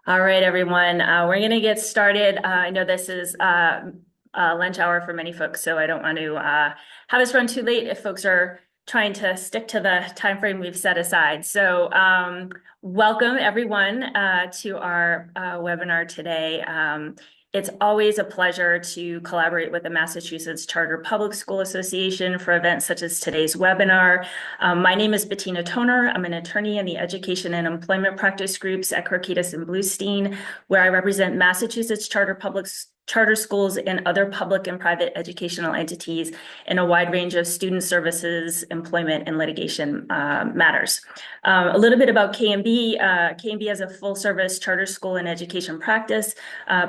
All right, everyone, we're going to get started. I know this is lunch hour for many folks, so I don't want to have us run too late if folks are trying to stick to the time frame we've set aside. So welcome, everyone, to our webinar today. It's always a pleasure to collaborate with the Massachusetts Charter Public School Association for events such as today's webinar. My name is Bettina Toner. I'm an attorney in the education and employment practice groups at Krokidas and Bluestein, where I represent Massachusetts charter schools and other public and private educational entities in a wide range of student services, employment, and litigation matters. A little bit about KMB. KMB is a full-service charter school and education practice,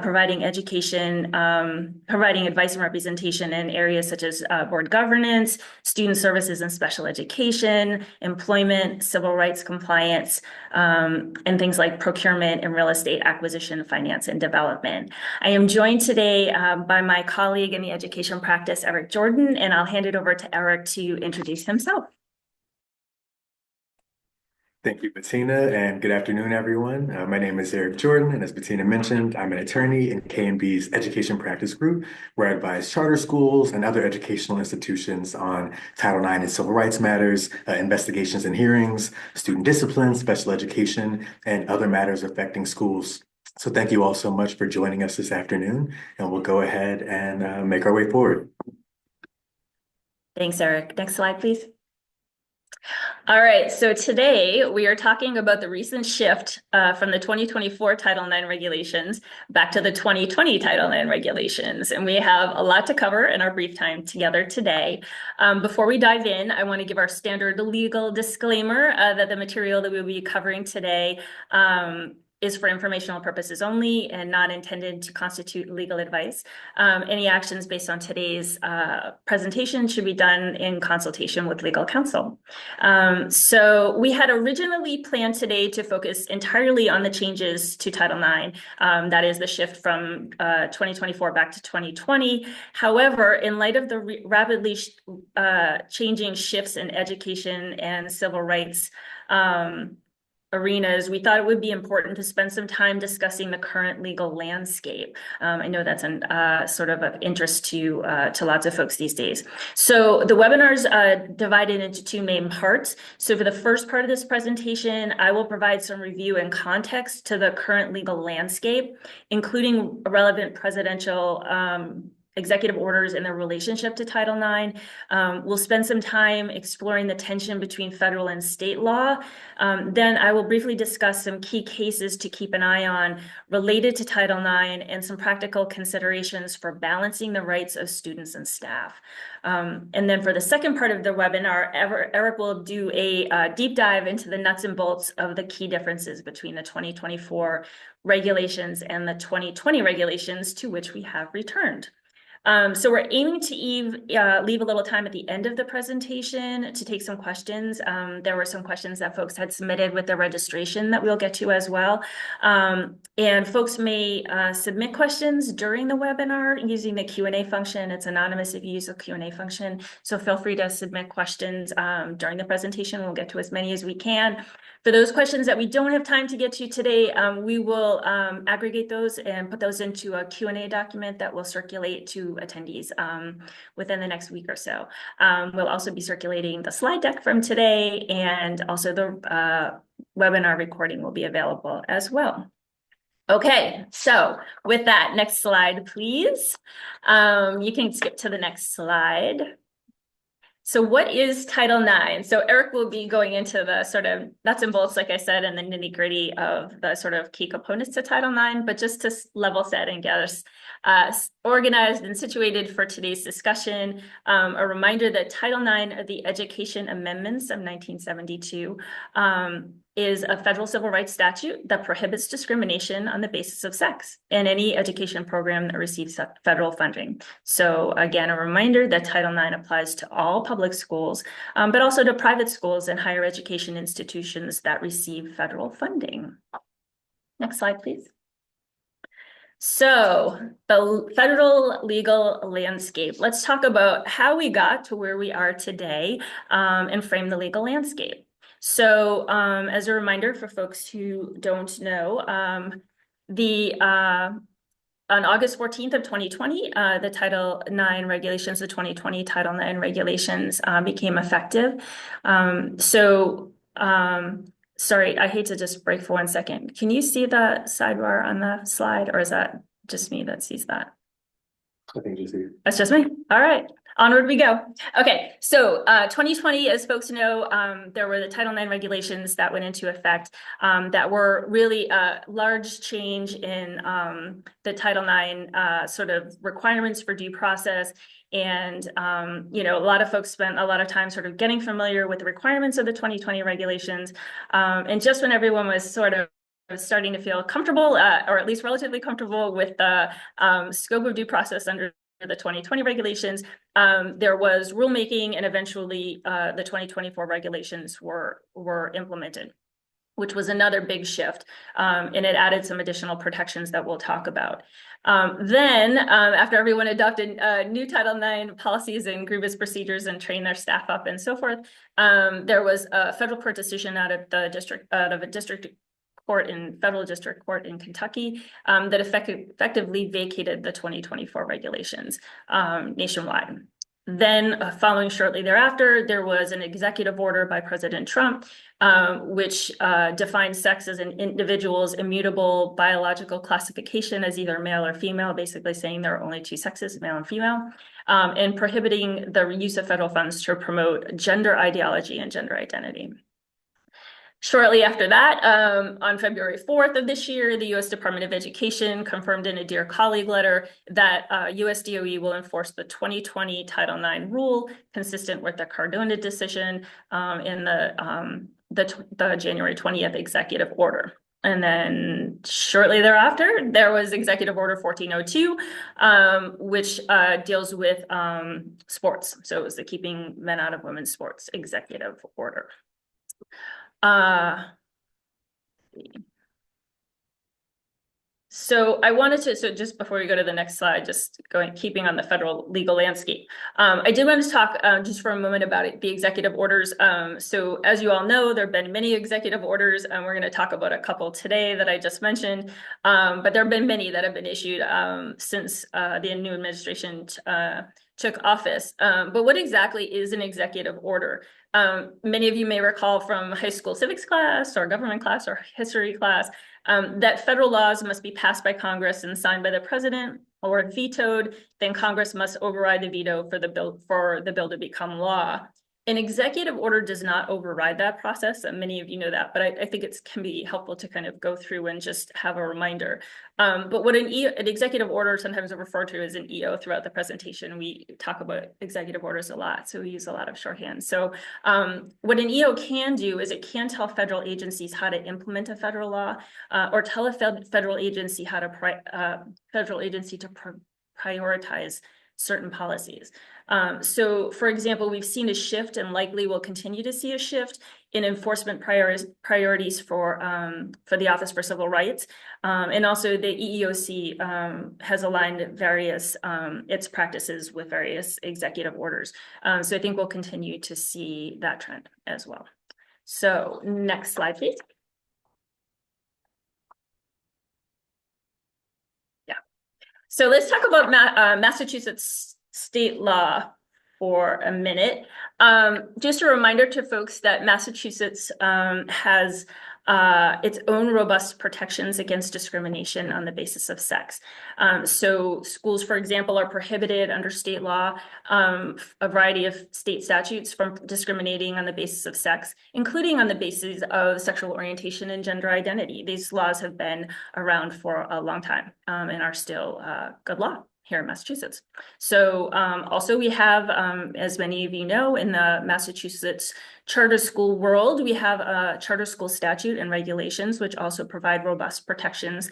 providing education, providing advice and representation in areas such as board governance, student services and special education, employment, civil rights compliance, and things like procurement and real estate acquisition, finance, and development. I am joined today by my colleague in the education practice, Eric Jordan, and I'll hand it over to Eric to introduce himself. Thank you, Bettina, and good afternoon, everyone. My name is Eric Jordan, and as Bettina mentioned, I'm an attorney in KMB's Education Practice Group, where I advise charter schools and other educational institutions on Title IX and civil rights matters, investigations and hearings, student discipline, special education, and other matters affecting schools. So thank you all so much for joining us this afternoon, and we'll go ahead and make our way forward. Thanks, Eric. Next slide, please. All right, so today we are talking about the recent shift from the 2024 Title IX regulations back to the 2020 Title IX regulations. And we have a lot to cover in our brief time together today. Before we dive in, I want to give our standard legal disclaimer that the material that we'll be covering today is for informational purposes only and not intended to constitute legal advice. Any actions based on today's presentation should be done in consultation with legal counsel. So we had originally planned today to focus entirely on the changes to Title IX, that is the shift from 2024 back to 2020. However, in light of the rapidly changing shifts in education and civil rights arenas, we thought it would be important to spend some time discussing the current legal landscape. I know that's sort of interest to lots of folks these days. So the webinar's divided into two main parts. So for the first part of this presentation, I will provide some review and context to the current legal landscape, including relevant presidential executive orders and their relationship to Title IX. We'll spend some time exploring the tension between federal and state law. Then I will briefly discuss some key cases to keep an eye on related to Title IX and some practical considerations for balancing the rights of students and staff. And then for the second part of the webinar, Eric will do a deep dive into the nuts and bolts of the key differences between the 2024 regulations and the 2020 regulations to which we have returned. So we're aiming to leave a little time at the end of the presentation to take some questions. There were some questions that folks had submitted with their registration that we'll get to as well. And folks may submit questions during the webinar using the Q&A function. It's anonymous if you use the Q&A function. So feel free to submit questions during the presentation. We'll get to as many as we can. For those questions that we don't have time to get to today, we will aggregate those and put those into a Q&A document that will circulate to attendees within the next week or so. We'll also be circulating the slide deck from today, and also the webinar recording will be available as well. Okay, so with that, next slide, please. You can skip to the next slide. So what is Title IX? So Eric will be going into the sort of nuts and bolts, like I said, and the nitty gritty of the sort of key components to Title IX, but just to level set and get us organized and situated for today's discussion, a reminder that Title IX of the Education Amendments of 1972 is a federal civil rights statute that prohibits discrimination on the basis of sex in any education program that receives federal funding. So again, a reminder that Title IX applies to all public schools, but also to private schools and higher education institutions that receive federal funding. Next slide, please. So the federal legal landscape. Let's talk about how we got to where we are today and frame the legal landscape. So as a reminder for folks who don't know, On August 14th of 2020, the Title IX regulations, the 2020 Title IX regulations became effective. Sorry, I hate to just break for 1 second. Can you see the sidebar on the slide, or is that just me that sees that? I think you see. That's just me. All right. Onward we go. Okay, so 2020, as folks know, there were the Title IX regulations that went into effect that were really a large change in the Title IX sort of requirements for due process. And, a lot of folks spent a lot of time sort of getting familiar with the requirements of the 2020 regulations. And just when everyone was sort of starting to feel comfortable, or at least relatively comfortable with the scope of due process under the 2020 regulations, there was rulemaking, and eventually the 2024 regulations were implemented, which was another big shift, and it added some additional protections that we'll talk about. Then, after everyone adopted new Title IX policies and grievance procedures and trained their staff up and so forth, there was a federal court decision out of a district court in federal district court in Kentucky that effectively vacated the 2024 regulations nationwide. Then, following shortly thereafter, there was an executive order by President Trump, which defined sex as an individual's immutable biological classification as either male or female, basically saying there are only two sexes, male and female, and prohibiting the use of federal funds to promote gender ideology and gender identity. Shortly after that, on February 4th of this year, the U.S. Department of Education confirmed in a Dear Colleague letter that U.S. DOE will enforce the 2020 Title IX rule consistent with the Cardona decision in the January 20th executive order. And then shortly thereafter, there was Executive Order 1402, which deals with sports. So it was the Keeping Men Out of Women's Sports executive order. So I wanted to, so just before we go to the next slide, just keeping on the federal legal landscape. I did want to talk just for a moment about the executive orders. So as you all know, there have been many executive orders, and we're going to talk about a couple today that I just mentioned. But there have been many that have been issued since the new administration took office. But what exactly is an executive order? Many of you may recall from high school civics class or government class or history class that federal laws must be passed by Congress and signed by the president or vetoed. Then Congress must override the veto for the bill to become law. An executive order does not override that process, and many of you know that, but I think it can be helpful to kind of go through and just have a reminder. But what an executive order, sometimes referred to as an EO throughout the presentation, we talk about executive orders a lot, so we use a lot of shorthand. So what an EO can do is it can tell federal agencies how to implement a federal law, or tell a federal agency how to prioritize certain policies. So, for example, we've seen a shift and likely will continue to see a shift in enforcement priorities for the Office for Civil Rights. And also the EEOC has aligned various its practices with various executive orders. So I think we'll continue to see that trend as well. So next slide, please. Yeah. So let's talk about Massachusetts state law for a minute. Just a reminder to folks that Massachusetts has its own robust protections against discrimination on the basis of sex. So schools, for example, are prohibited under state law, a variety of state statutes from discriminating on the basis of sex, including on the basis of sexual orientation and gender identity. These laws have been around for a long time and are still good law here in Massachusetts. So also we have, as many of you know, in the Massachusetts charter school world, we have a charter school statute and regulations, which also provide robust protections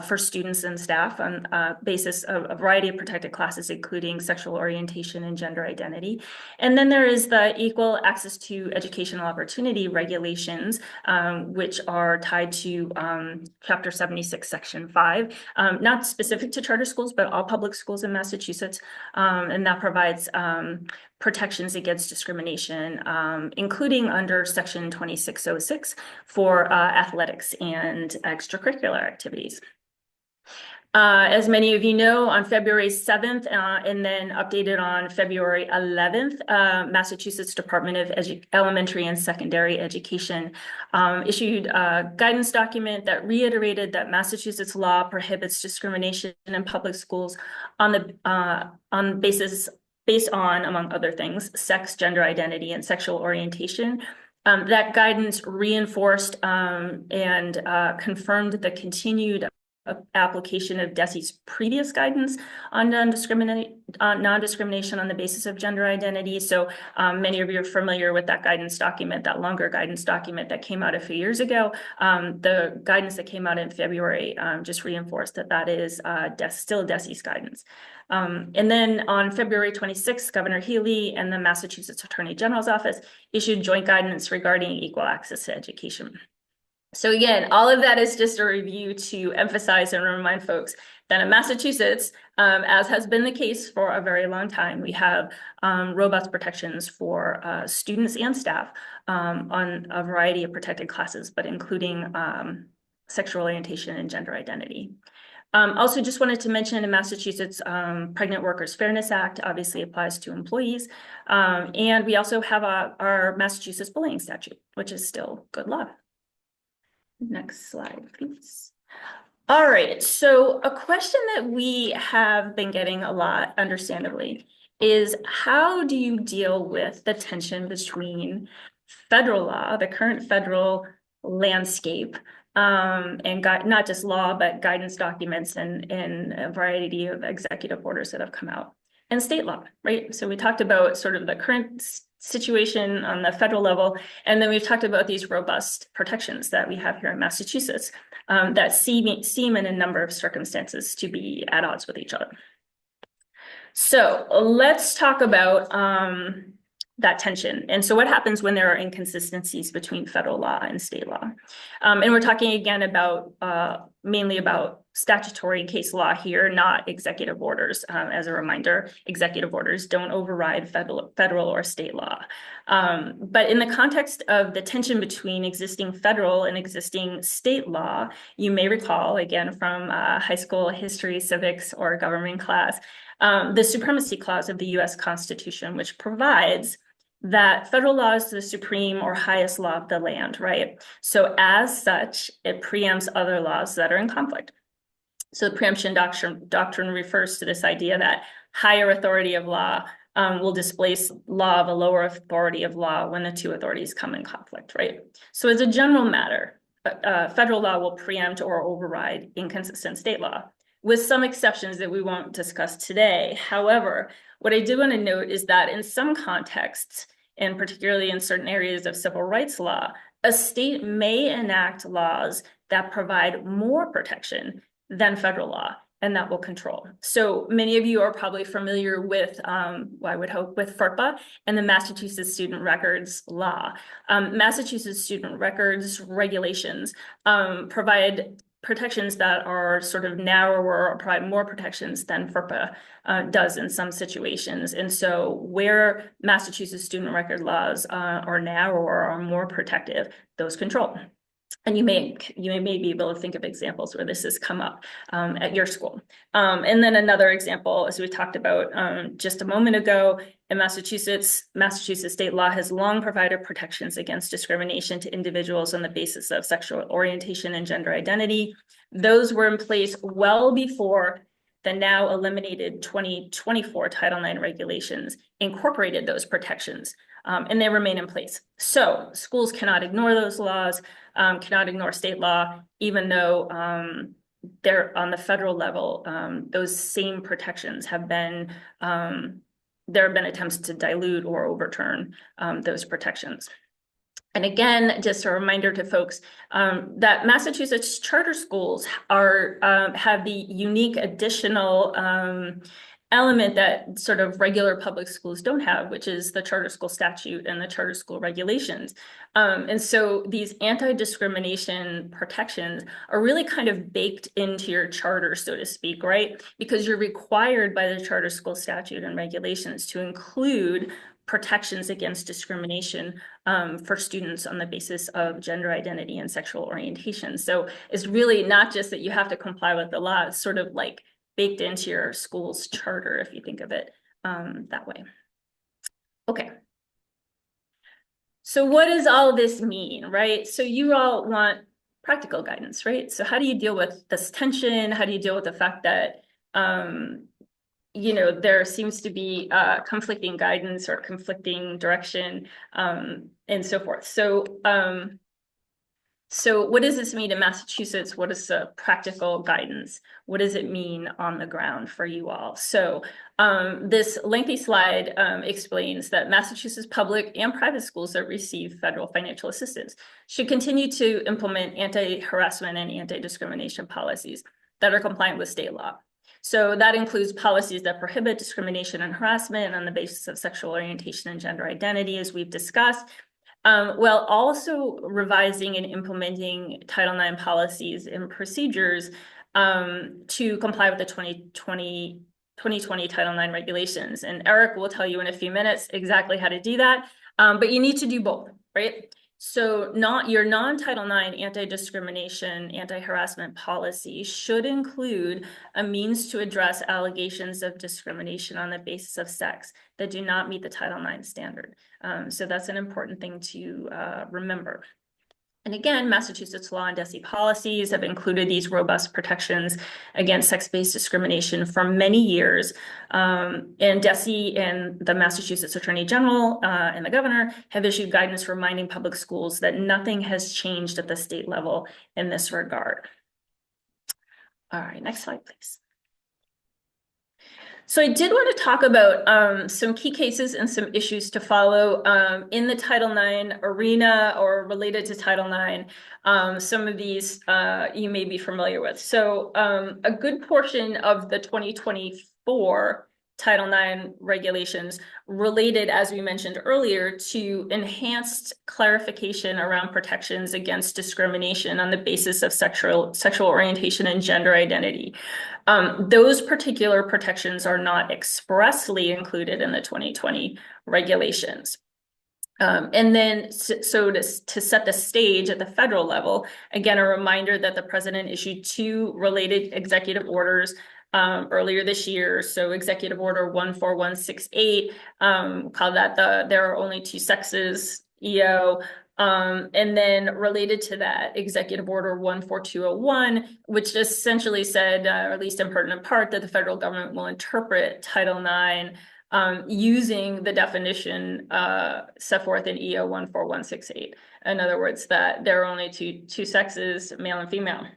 for students and staff on basis of a variety of protected classes, including sexual orientation and gender identity. And then there is the Equal Access to Educational Opportunity regulations, which are tied to Chapter 76, Section 5, not specific to charter schools, but all public schools in Massachusetts, and that provides protections against discrimination, including under Section 2606 for athletics and extracurricular activities. As many of you know, on February 7th and then updated on February 11th, Massachusetts Department of Elementary and Secondary Education issued a guidance document that reiterated that Massachusetts law prohibits discrimination in public schools on the based on, among other things, sex, gender identity, and sexual orientation. That guidance reinforced and confirmed the continued application of DESE's previous guidance on non-discrimination on the basis of gender identity. So many of you are familiar with that guidance document, that longer guidance document that came out a few years ago. The guidance that came out in February just reinforced that that is still DESE's guidance. And then on February 26th, Governor Healy and the Massachusetts Attorney General's office issued joint guidance regarding equal access to education. So again, all of that is just a review to emphasize and remind folks that in Massachusetts, as has been the case for a very long time, we have robust protections for students and staff on a variety of protected classes, but including sexual orientation and gender identity. Also just wanted to mention in Massachusetts, Pregnant Workers Fairness Act obviously applies to employees. And we also have our Massachusetts bullying statute, which is still good law. Next slide, please. All right, so a question that we have been getting a lot, understandably, is how do you deal with the tension between federal law, the current federal landscape, and not just law, but guidance documents and a variety of executive orders that have come out, and state law, right? So we talked about sort of the current situation on the federal level, and then we've talked about these robust protections that we have here in Massachusetts that seem in a number of circumstances to be at odds with each other. So let's talk about that tension. And so what happens when there are inconsistencies between federal law and state law? And we're talking again about mainly about statutory case law here, not executive orders. As a reminder, executive orders don't override federal or state law. But in the context of the tension between existing federal and existing state law, you may recall, again, from high school history, civics, or government class, the supremacy clause of the US Constitution, which provides that federal law is the supreme or highest law of the land, right? So as such, it preempts other laws that are in conflict. So the preemption doctrine refers to this idea that higher authority of law will displace law of a lower authority of law when the two authorities come in conflict, right? So as a general matter, federal law will preempt or override inconsistent state law, with some exceptions that we won't discuss today. However, what I do want to note is that in some contexts, and particularly in certain areas of civil rights law, a state may enact laws that provide more protection than federal law, and that will control. So many of you are probably familiar with, I would hope, with FERPA and the Massachusetts Student Records Law. Massachusetts Student Records regulations provide protections that are sort of narrower or provide more protections than FERPA does in some situations. And so where Massachusetts student record laws are narrower or more protective, those control. And you may be able to think of examples where this has come up at your school. And then another example, as we talked about just a moment ago, in Massachusetts state law has long provided protections against discrimination to individuals on the basis of sexual orientation and gender identity. Those were in place well before the now eliminated 2024 Title IX regulations incorporated those protections, and they remain in place. So schools cannot ignore those laws, cannot ignore state law, even though they're on the federal level. Those same protections have been, there have been attempts to dilute or overturn those protections. And again, just a reminder to folks that Massachusetts charter schools have the unique additional element that sort of regular public schools don't have, which is the charter school statute and the charter school regulations. And so these anti-discrimination protections are really kind of baked into your charter, so to speak, right? Because you're required by the charter school statute and regulations to include protections against discrimination for students on the basis of gender identity and sexual orientation. So it's really not just that you have to comply with the law, it's sort of like baked into your school's charter, if you think of it that way. Okay. So what does all this mean, right? So you all want practical guidance, right? So how do you deal with this tension? How do you deal with the fact that, there seems to be conflicting guidance or conflicting direction and so forth. So what does this mean in Massachusetts? What is the practical guidance? What does it mean on the ground for you all? So this lengthy slide explains that Massachusetts public and private schools that receive federal financial assistance should continue to implement anti-harassment and anti-discrimination policies that are compliant with state law. So that includes policies that prohibit discrimination and harassment on the basis of sexual orientation and gender identity, as we've discussed, while also revising and implementing Title IX policies and procedures to comply with the 2020 Title IX regulations. And Eric will tell you in a few minutes exactly how to do that, but you need to do both, right? So your non-Title IX anti-discrimination, anti-harassment policy should include a means to address allegations of discrimination on the basis of sex that do not meet the Title IX standard. So that's an important thing to remember. And again, Massachusetts law and DESE policies have included these robust protections against sex-based discrimination for many years. And DESE and the Massachusetts Attorney General and the governor have issued guidance reminding public schools that nothing has changed at the state level in this regard. All right, next slide, please. So I did want to talk about some key cases and some issues to follow in the Title IX arena or related to Title IX. Some of these you may be familiar with. So a good portion of the 2024 Title IX regulations related, as we mentioned earlier, to enhanced clarification around protections against discrimination on the basis of sexual orientation and gender identity. Those particular protections are not expressly included in the 2020 regulations. And then, so to set the stage at the federal level, again, a reminder that the president issued 2 related executive orders earlier this year. So Executive Order 14168, called that there are only 2 sexes, EO. And then related to that, Executive Order 14201, which essentially said, or at least in pertinent part, that the federal government will interpret Title IX using the definition set forth in EO 14168. In other words, that there are only two sexes, male and female.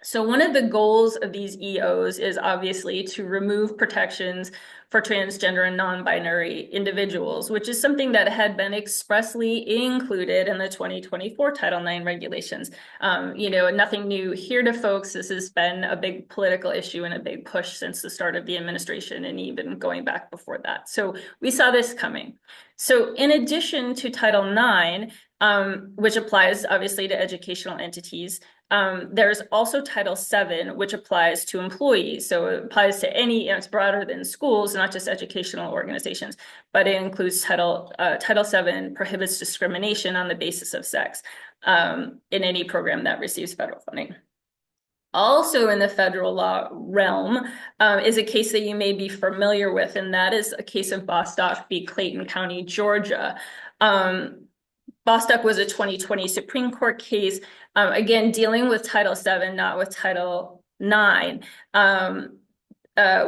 So one of the goals of these EOs is obviously to remove protections for transgender and non-binary individuals, which is something that had been expressly included in the 2024 Title IX regulations. Nothing new here to folks. This has been a big political issue and a big push since the start of the administration and even going back before that. So we saw this coming. So in addition to Title IX, which applies obviously to educational entities, there's also Title VII, which applies to employees. So it applies to it's broader than schools, not just educational organizations, but it includes Title VII prohibits discrimination on the basis of sex in any program that receives federal funding. Also in the federal law realm is a case that you may be familiar with, and that is a case of Bostock v. Clayton County, Georgia. Bostock was a 2020 Supreme Court case, again, dealing with Title VII, not with Title IX,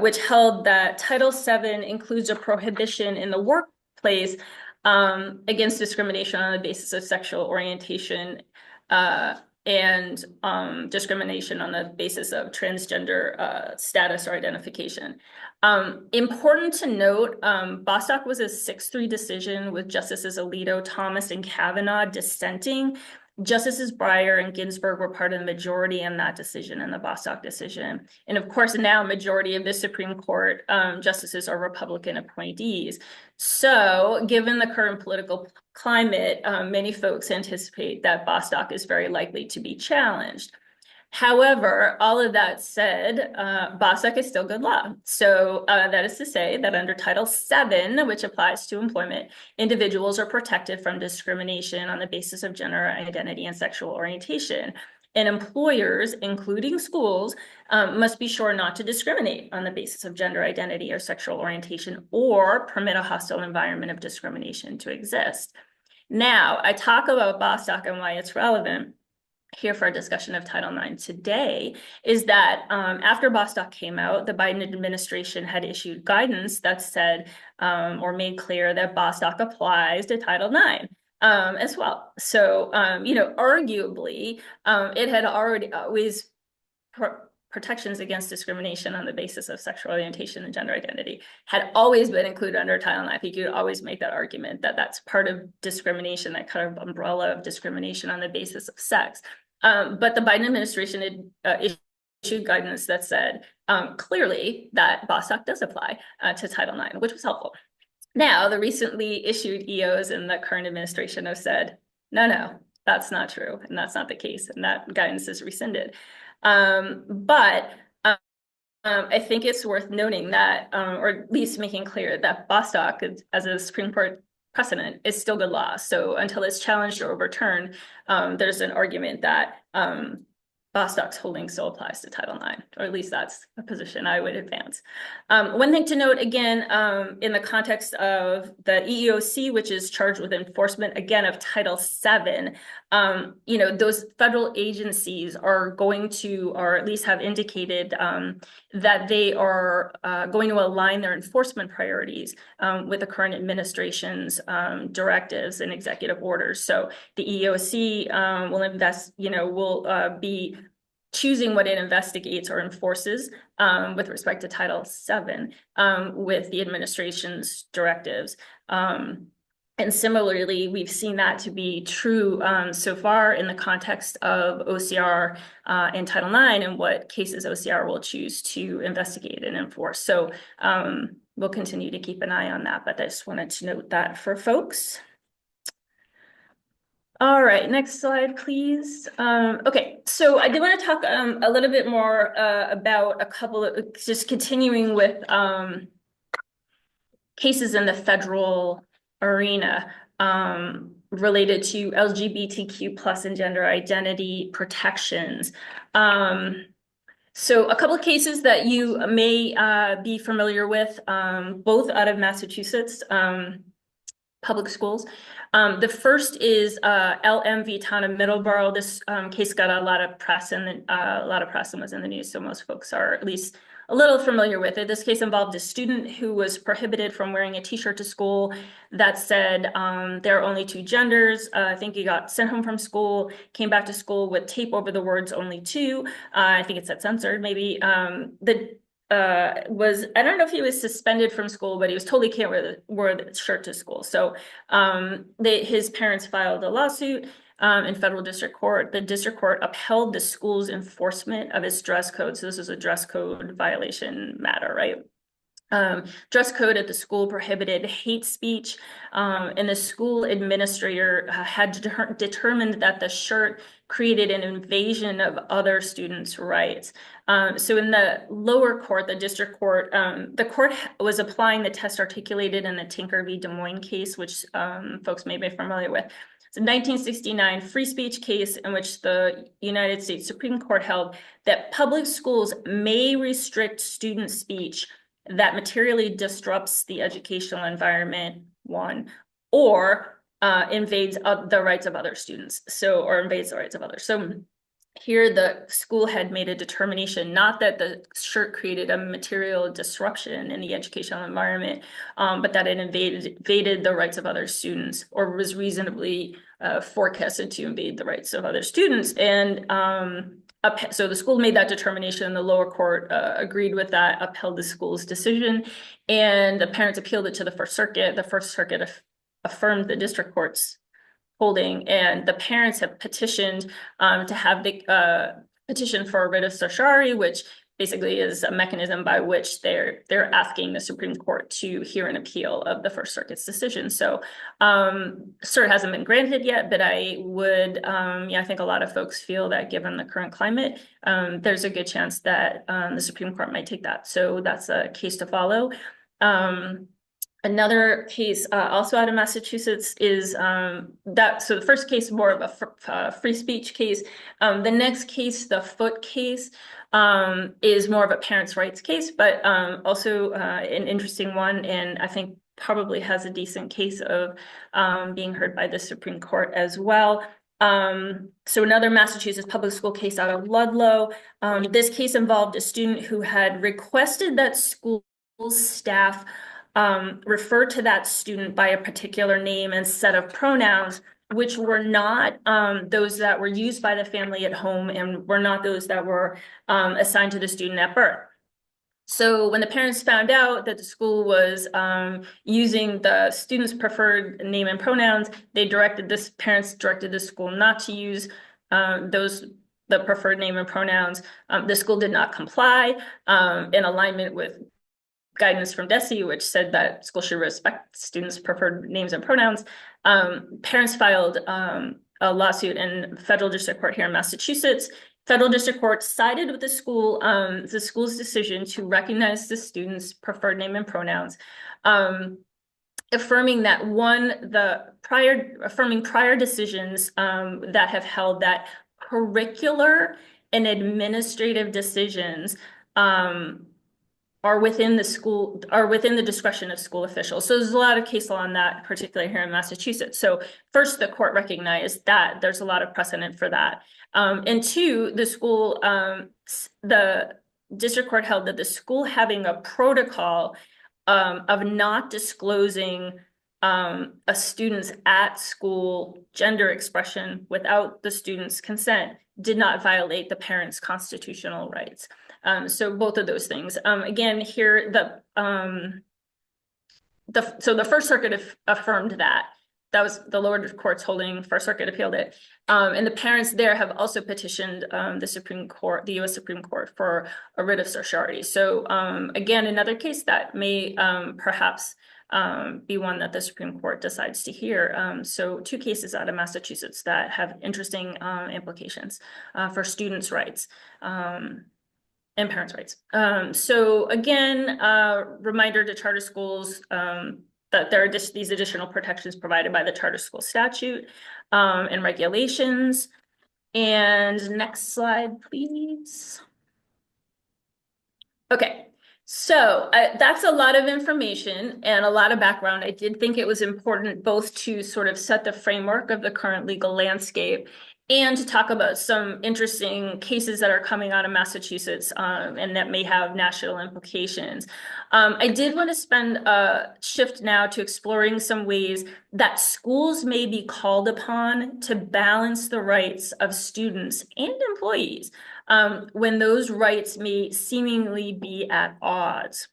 which held that Title VII includes a prohibition in the workplace against discrimination on the basis of sexual orientation and discrimination on the basis of transgender status or identification. Important to note, Bostock was a 6-3 decision with Justices Alito, Thomas, and Kavanaugh dissenting. Justices Breyer and Ginsburg were part of the majority in that decision, in the Bostock decision. And of course, now majority of the Supreme Court justices are Republican appointees. So given the current political climate, many folks anticipate that Bostock is very likely to be challenged. However, all of that said, Bostock is still good law. So that is to say that under Title VII, which applies to employment, individuals are protected from discrimination on the basis of gender identity and sexual orientation. And employers, including schools, must be sure not to discriminate on the basis of gender identity or sexual orientation or permit a hostile environment of discrimination to exist. Now, I talk about Bostock and why it's relevant here for a discussion of Title IX today is that after Bostock came out, the Biden administration had issued guidance that said or made clear that Bostock applies to Title IX. As well. So, arguably, it had already always protections against discrimination on the basis of sexual orientation and gender identity had always been included under Title IX. I think you could always make that argument that that's part of discrimination, that kind of umbrella of discrimination on the basis of sex. But the Biden administration had issued guidance that said clearly that Bostock does apply to Title IX, which was helpful. Now, the recently issued EOs in the current administration have said, no, that's not true, and that's not the case, and that guidance is rescinded. But I think it's worth noting that, or at least making clear that Bostock, as a Supreme Court precedent, is still good law. So until it's challenged or overturned, there's an argument that Bostock's holding still applies to Title IX, or at least that's a position I would advance. One thing to note, again, in the context of the EEOC, which is charged with enforcement, again, of Title VII, those federal agencies are going to, or at least have indicated that they are going to align their enforcement priorities with the current administration's directives and executive orders. So the EEOC will be choosing what it investigates or enforces with respect to Title VII with the administration's directives. And similarly, we've seen that to be true so far in the context of OCR and Title IX and what cases OCR will choose to investigate and enforce. So we'll continue to keep an eye on that, but I just wanted to note that for folks. All right, next slide, please. Okay, so I did want to talk a little bit more about a couple of, just continuing with cases in the federal arena related to LGBTQ plus and gender identity protections. So a couple of cases that you may be familiar with, both out of Massachusetts public schools. The first is LM v. Town of Middleborough. This case got a lot of press and was in the news, so most folks are at least a little familiar with it. This case involved a student who was prohibited from wearing a t-shirt to school that said there are only two genders. I think he got sent home from school, came back to school with tape over the words only two. I think it said censored maybe. I don't know if he was suspended from school, but he was told he can't wear the shirt to school. So his parents filed a lawsuit in federal district court. The district court upheld the school's enforcement of its dress code. So this is a dress code violation matter, right? Dress code at the school prohibited hate speech, and the school administrator had determined that the shirt created an invasion of other students' rights. So in the lower court, the district court, the court was applying the test articulated in the Tinker v. Des Moines case, which folks may be familiar with. It's a 1969 free speech case in which the United States Supreme Court held that public schools may restrict student speech that materially disrupts the educational environment, one, or invades the rights of other students, or invades the rights of others. So here the school had made a determination, not that the shirt created a material disruption in the educational environment, but that it invaded the rights of other students, or was reasonably forecasted to invade the rights of other students. And so the school made that determination. The lower court agreed with that, upheld the school's decision, and the parents appealed it to the First Circuit. The First Circuit affirmed the district court's holding, and the parents have petitioned to have the petition for a writ of certiorari, which basically is a mechanism by which they're asking the Supreme Court to hear an appeal of the First Circuit's decision. So cert hasn't been granted yet, but I would, yeah, I think a lot of folks feel that given the current climate, there's a good chance that the Supreme Court might take that. So that's a case to follow. Another case also out of Massachusetts is so the first case more of a free speech case. The next case, the Foot case, is more of a parents' rights case, but also an interesting one, and I think probably has a decent case of being heard by the Supreme Court as well. So another Massachusetts public school case out of Ludlow. This case involved a student who had requested that school staff refer to that student by a particular name and set of pronouns, which were not those that were used by the family at home and were not those that were assigned to the student at birth. So when the parents found out that the school was using the student's preferred name and pronouns, parents directed the school not to use the preferred name and pronouns. The school did not comply in alignment with guidance from DESE, which said that schools should respect students' preferred names and pronouns. Parents filed a lawsuit in federal district court here in Massachusetts. Federal district court sided with the school's decision to recognize the student's preferred name and pronouns, affirming that affirming prior decisions that have held that curricular and administrative decisions are within the discretion of school officials. So there's a lot of case law on that, particularly here in Massachusetts. So first, the court recognized that there's a lot of precedent for that. And two, the district court held that the school having a protocol of not disclosing a student's at school gender expression without the student's consent did not violate the parent's constitutional rights. So both of those things. Again, here so the First Circuit affirmed that. That was the lower court's holding. First Circuit appealed it, and the parents there have also petitioned the Supreme Court, the U.S. Supreme Court, for a writ of certiorari. So again, another case that may perhaps be one that the Supreme Court decides to hear. So two cases out of Massachusetts that have interesting implications for students' rights. And parents' rights. So again, reminder to charter schools that there are these additional protections provided by the charter school statute and regulations. And next slide, please. Okay, so that's a lot of information and a lot of background. I did think it was important both to sort of set the framework of the current legal landscape and to talk about some interesting cases that are coming out of Massachusetts and that may have national implications. I did want to spend a shift now to exploring some ways that schools may be called upon to balance the rights of students and employees when those rights may seemingly be at odds.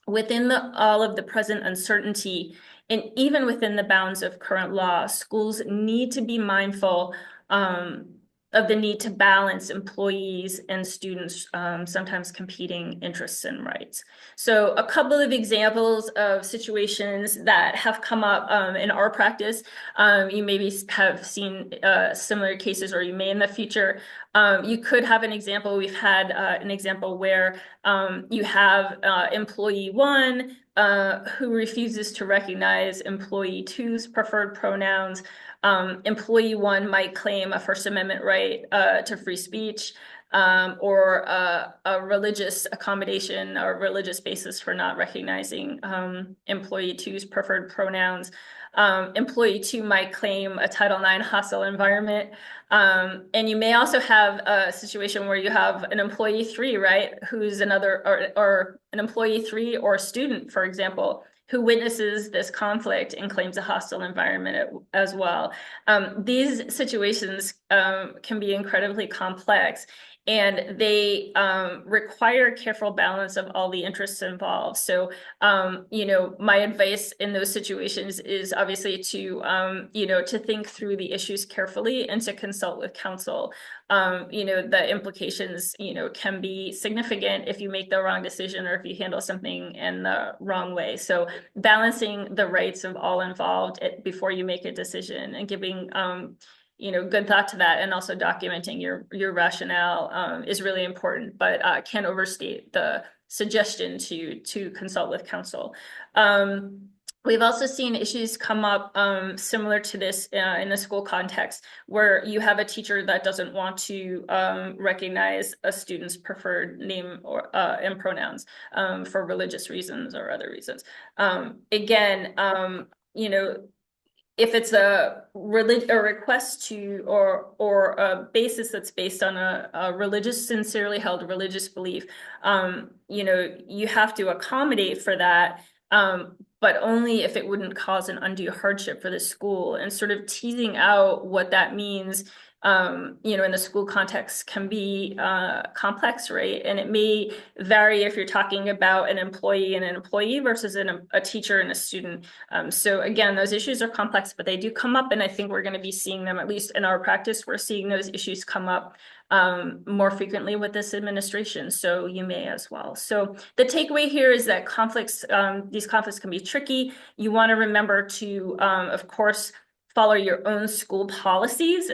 Within all of the present uncertainty, and even within the bounds of current law, schools need to be mindful of the need to balance employees and students, sometimes competing interests and rights. So a couple of examples of situations that have come up in our practice. You maybe have seen similar cases, or you may in the future. You could have an example. We've had an example where you have employee one who refuses to recognize employee two's preferred pronouns. Employee one might claim a First Amendment right to free speech or a religious accommodation or religious basis for not recognizing employee two's preferred pronouns. Employee two might claim a Title IX hostile environment. And you may also have a situation where you have an employee three, right, who's another, or an employee three or a student, for example, who witnesses this conflict and claims a hostile environment as well. These situations can be incredibly complex. and they require a careful balance of all the interests involved. So, my advice in those situations is obviously to think through the issues carefully and to consult with counsel. The implications, can be significant if you make the wrong decision or if you handle something in the wrong way. So balancing the rights of all involved before you make a decision and giving good thought to that, and also documenting your rationale is really important, but can't overstate the suggestion to consult with counsel. We've also seen issues come up similar to this in the school context, where you have a teacher that doesn't want to recognize a student's preferred name or and pronouns for religious reasons or other reasons. Again, if it's a request to or a basis that's based on a sincerely held religious belief, you have to accommodate for that, but only if it wouldn't cause an undue hardship for the school. And sort of teasing out what that means, in the school context can be complex, right? And it may vary if you're talking about an employee and an employee versus a teacher and a student. So again, those issues are complex, but they do come up, and I think we're going to be seeing them, at least in our practice, we're seeing those issues come up more frequently with this administration. So you may as well. So the takeaway here is that these conflicts can be tricky. You want to remember to, of course, follow your own school policies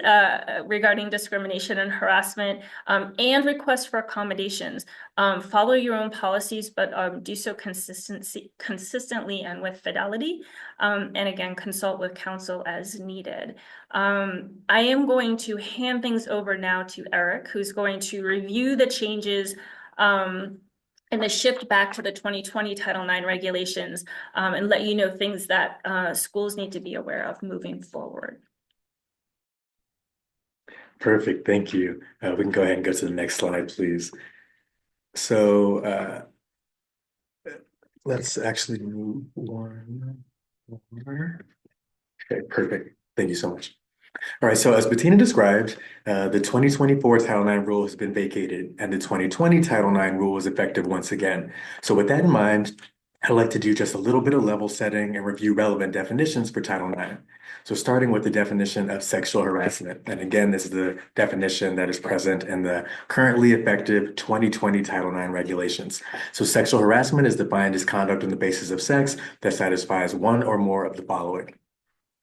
regarding discrimination and harassment, and request for accommodations. Follow your own policies, but do so consistently and with fidelity. And again, consult with counsel as needed. I am going to hand things over now to Eric, who's going to review the changes and the shift back to the 2020 Title IX regulations, and let you know things that schools need to be aware of moving forward. Perfect, thank you. We can go ahead and go to the next slide, please. So let's actually move one more. Okay, perfect. Thank you so much. All right, so as Bettina described, the 2024 Title IX rule has been vacated and the 2020 Title IX rule is effective once again. So with that in mind, I'd like to do just a little bit of level setting and review relevant definitions for Title IX. So starting with the definition of sexual harassment. And again, this is the definition that is present in the currently effective 2020 Title IX regulations. So sexual harassment is defined as conduct on the basis of sex that satisfies one or more of the following.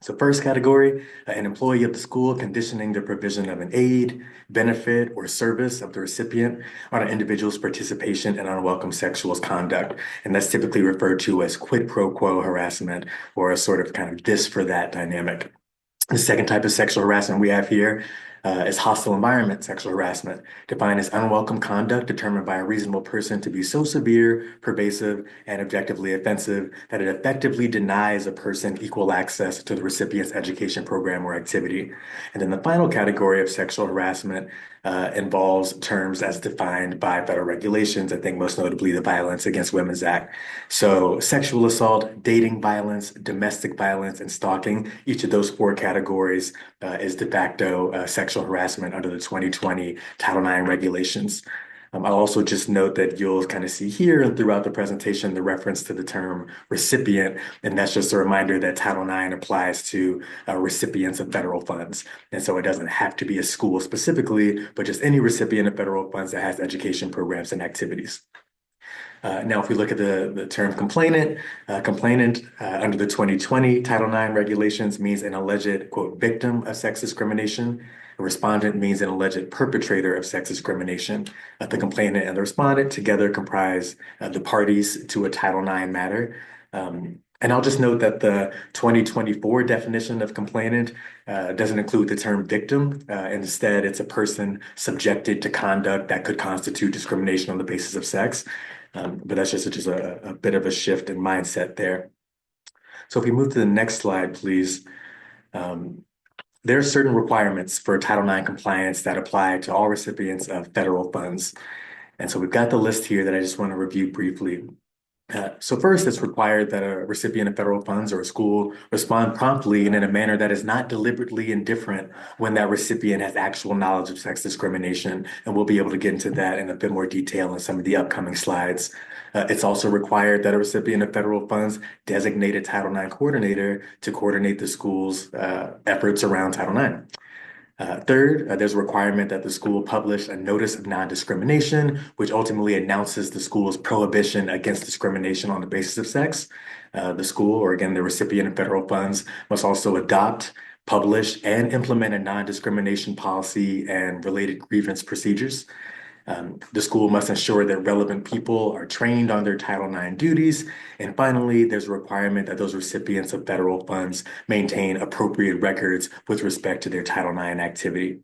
So first category, an employee of the school conditioning the provision of an aid, benefit, or service of the recipient on an individual's participation in unwelcome sexual conduct. And that's typically referred to as quid pro quo harassment, or a sort of kind of this for that dynamic. The second type of sexual harassment we have here is hostile environment sexual harassment, defined as unwelcome conduct determined by a reasonable person to be so severe, pervasive, and objectively offensive that it effectively denies a person equal access to the recipient's education program or activity. And then the final category of sexual harassment involves terms as defined by federal regulations, I think most notably the Violence Against Women's Act. So sexual assault, dating violence, domestic violence, and stalking, each of those four categories is de facto sexual harassment under the 2020 Title IX regulations. I'll also just note that you'll kind of see here and throughout the presentation the reference to the term recipient, and that's just a reminder that Title IX applies to recipients of federal funds. And so it doesn't have to be a school specifically, but just any recipient of federal funds that has education programs and activities. Now, if we look at the term complainant, under the 2020 Title IX regulations means an alleged, quote, victim of sex discrimination. A respondent means an alleged perpetrator of sex discrimination. The complainant and the respondent together comprise the parties to a Title IX matter. And I'll just note that the 2024 definition of complainant doesn't include the term victim. Instead, it's a person subjected to conduct that could constitute discrimination on the basis of sex. But that's just a bit of a shift in mindset there. So if we move to the next slide, please. There are certain requirements for Title IX compliance that apply to all recipients of federal funds. And so we've got the list here that I just want to review briefly. So first, it's required that a recipient of federal funds or a school respond promptly and in a manner that is not deliberately indifferent when that recipient has actual knowledge of sex discrimination. And we'll be able to get into that in a bit more detail in some of the upcoming slides. It's also required that a recipient of federal funds designate a Title IX coordinator to coordinate the school's efforts around Title IX. Third, there's a requirement that the school publish a notice of non-discrimination, which ultimately announces the school's prohibition against discrimination on the basis of sex. The school, or again, the recipient of federal funds, must also adopt, publish, and implement a non-discrimination policy and related grievance procedures. The school must ensure that relevant people are trained on their Title IX duties. And finally, there's a requirement that those recipients of federal funds maintain appropriate records with respect to their Title IX activity. You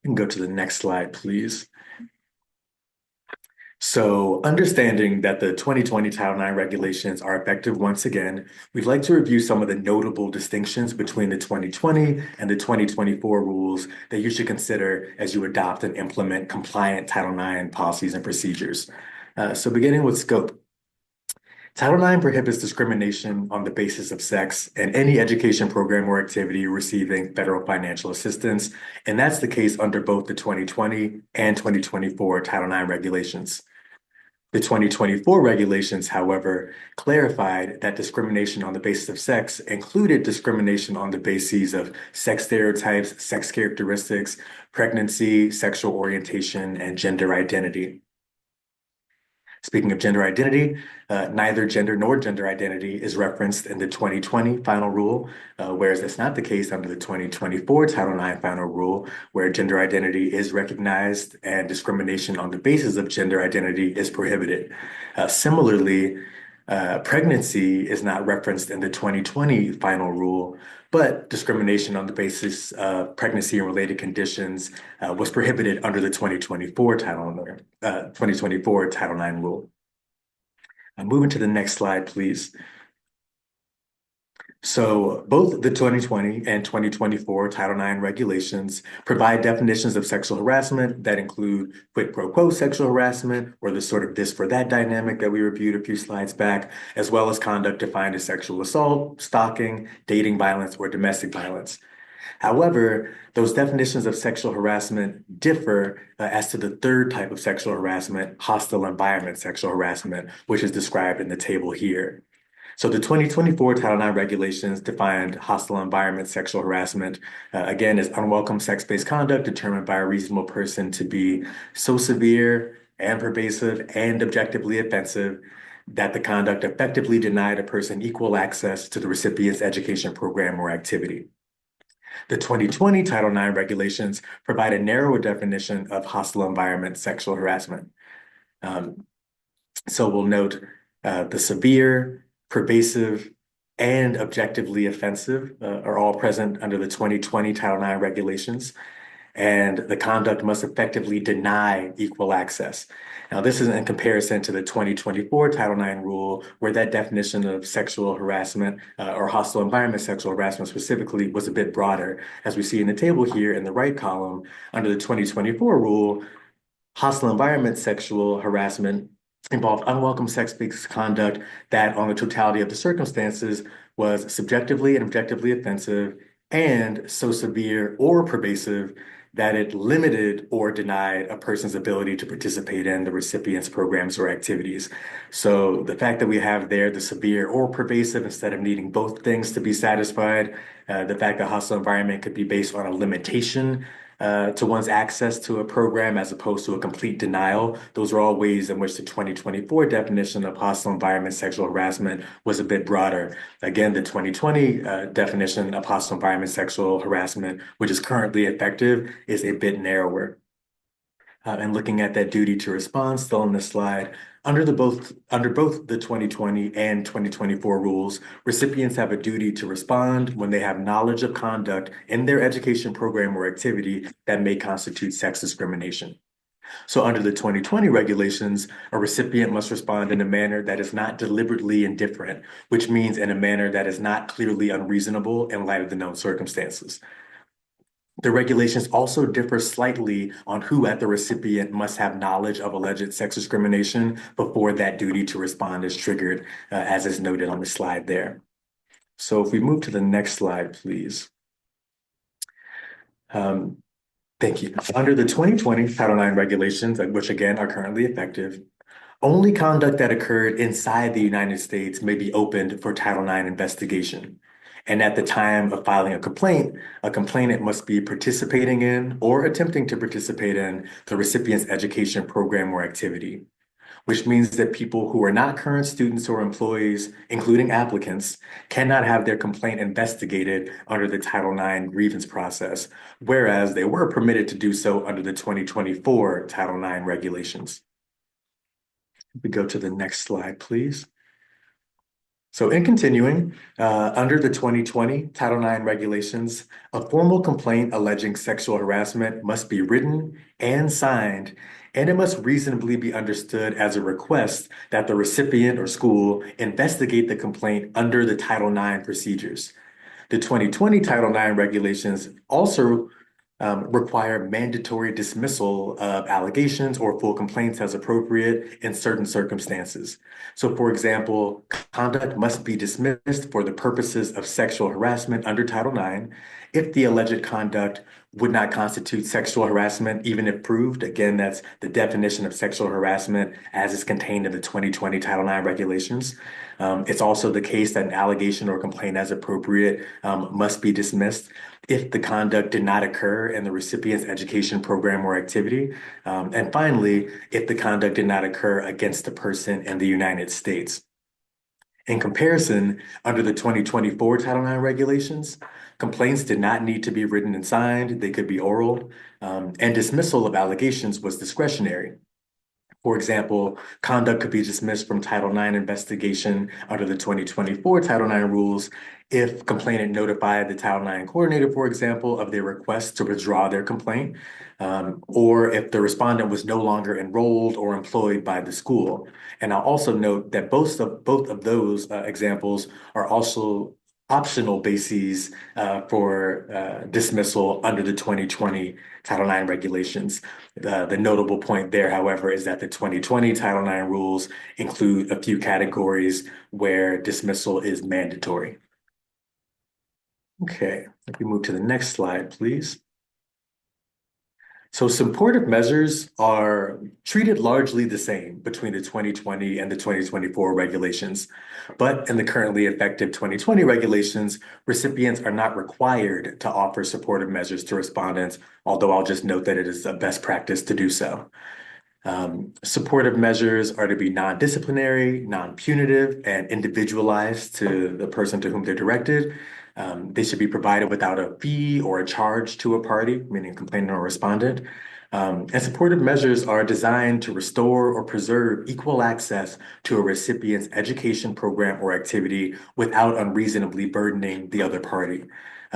can go to the next slide, please. So, understanding that the 2020 Title IX regulations are effective once again, we'd like to review some of the notable distinctions between the 2020 and the 2024 rules that you should consider as you adopt and implement compliant Title IX policies and procedures. So, beginning with scope. Title IX prohibits discrimination on the basis of sex in any education program or activity receiving federal financial assistance, and that's the case under both the 2020 and 2024 Title IX regulations. The 2024 regulations, however, clarified that discrimination on the basis of sex included discrimination on the bases of sex stereotypes, sex characteristics, pregnancy, sexual orientation, and gender identity. Speaking of gender identity, neither gender nor gender identity is referenced in the 2020 final rule, whereas that's not the case under the 2024 Title IX final rule, where gender identity is recognized and discrimination on the basis of gender identity is prohibited. Similarly, pregnancy is not referenced in the 2020 final rule, but discrimination on the basis of pregnancy and related conditions was prohibited under the 2024 Title IX rule. Moving to the next slide, please. So both the 2020 and 2024 Title IX regulations provide definitions of sexual harassment that include quid pro quo sexual harassment, or the sort of this for that dynamic that we reviewed a few slides back, as well as conduct defined as sexual assault, stalking, dating violence, or domestic violence. However, those definitions of sexual harassment differ as to the third type of sexual harassment, hostile environment sexual harassment, which is described in the table here. So the 2024 Title IX regulations defined hostile environment sexual harassment, again, as unwelcome sex-based conduct determined by a reasonable person to be so severe and pervasive and objectively offensive that the conduct effectively denied a person equal access to the recipient's education program or activity. The 2020 Title IX regulations provide a narrower definition of hostile environment sexual harassment. So we'll note the severe, pervasive, and objectively offensive are all present under the 2020 Title IX regulations, and the conduct must effectively deny equal access. Now, this is in comparison to the 2024 Title IX rule, where that definition of sexual harassment or hostile environment sexual harassment specifically was a bit broader. As we see in the table here in the right column, under the 2024 rule, hostile environment sexual harassment involved unwelcome sex-based conduct that, on the totality of the circumstances, was subjectively and objectively offensive and so severe or pervasive that it limited or denied a person's ability to participate in the recipient's programs or activities. So the fact that we have there the severe or pervasive instead of needing both things to be satisfied, the fact that hostile environment could be based on a limitation to one's access to a program as opposed to a complete denial. Those are all ways in which the 2024 definition of hostile environment sexual harassment was a bit broader. Again, the 2020 definition of hostile environment sexual harassment, which is currently effective, is a bit narrower. And looking at that duty to respond still on this slide, under both the 2020 and 2024 rules, recipients have a duty to respond when they have knowledge of conduct in their education program or activity that may constitute sex discrimination. So under the 2020 regulations, a recipient must respond in a manner that is not deliberately indifferent, which means in a manner that is not clearly unreasonable in light of the known circumstances. The regulations also differ slightly on who at the recipient must have knowledge of alleged sex discrimination before that duty to respond is triggered, as is noted on the slide there. So if we move to the next slide, please. Um, Thank you. Under the 2020 Title IX regulations, which again are currently effective, only conduct that occurred inside the United States may be opened for Title IX investigation. And at the time of filing a complainant must be participating in or attempting to participate in the recipient's education program or activity, which means that people who are not current students or employees, including applicants, cannot have their complaint investigated under the Title IX grievance process, whereas they were permitted to do so under the 2024 Title IX regulations. We go to the next slide, please. So in continuing, under the 2020 Title IX regulations, a formal complaint alleging sexual harassment must be written and signed, and it must reasonably be understood as a request that the recipient or school investigate the complaint under the Title IX procedures. The 2020 Title IX regulations also require mandatory dismissal of allegations or full complaints as appropriate in certain circumstances. So, for example, conduct must be dismissed for the purposes of sexual harassment under Title IX if the alleged conduct would not constitute sexual harassment, even if proved. Again, that's the definition of sexual harassment as is contained in the 2020 Title IX regulations. It's also the case that an allegation or complaint as appropriate must be dismissed if the conduct did not occur in the recipient's education program or activity. And finally, if the conduct did not occur against the person in the United States. In comparison, under the 2024 Title IX regulations, complaints did not need to be written and signed, they could be oral, and dismissal of allegations was discretionary. For example, conduct could be dismissed from Title IX investigation under the 2024 Title IX rules if complainant notified the Title IX coordinator, for example, of their request to withdraw their complaint, or if the respondent was no longer enrolled or employed by the school. And I'll also note that both of those examples are also optional bases for dismissal under the 2020 Title IX regulations. The notable point there, however, is that the 2020 Title IX rules include a few categories where dismissal is mandatory. Okay, if we move to the next slide, please. So supportive measures are treated largely the same between the 2020 and the 2024 regulations. But in the currently effective 2020 regulations, recipients are not required to offer supportive measures to respondents, although I'll just note that it is a best practice to do so. Supportive measures are to be non-disciplinary, non-punitive, and individualized to the person to whom they're directed. They should be provided without a fee or a charge to a party, meaning complainant or respondent. And supportive measures are designed to restore or preserve equal access to a recipient's education program or activity without unreasonably burdening the other party.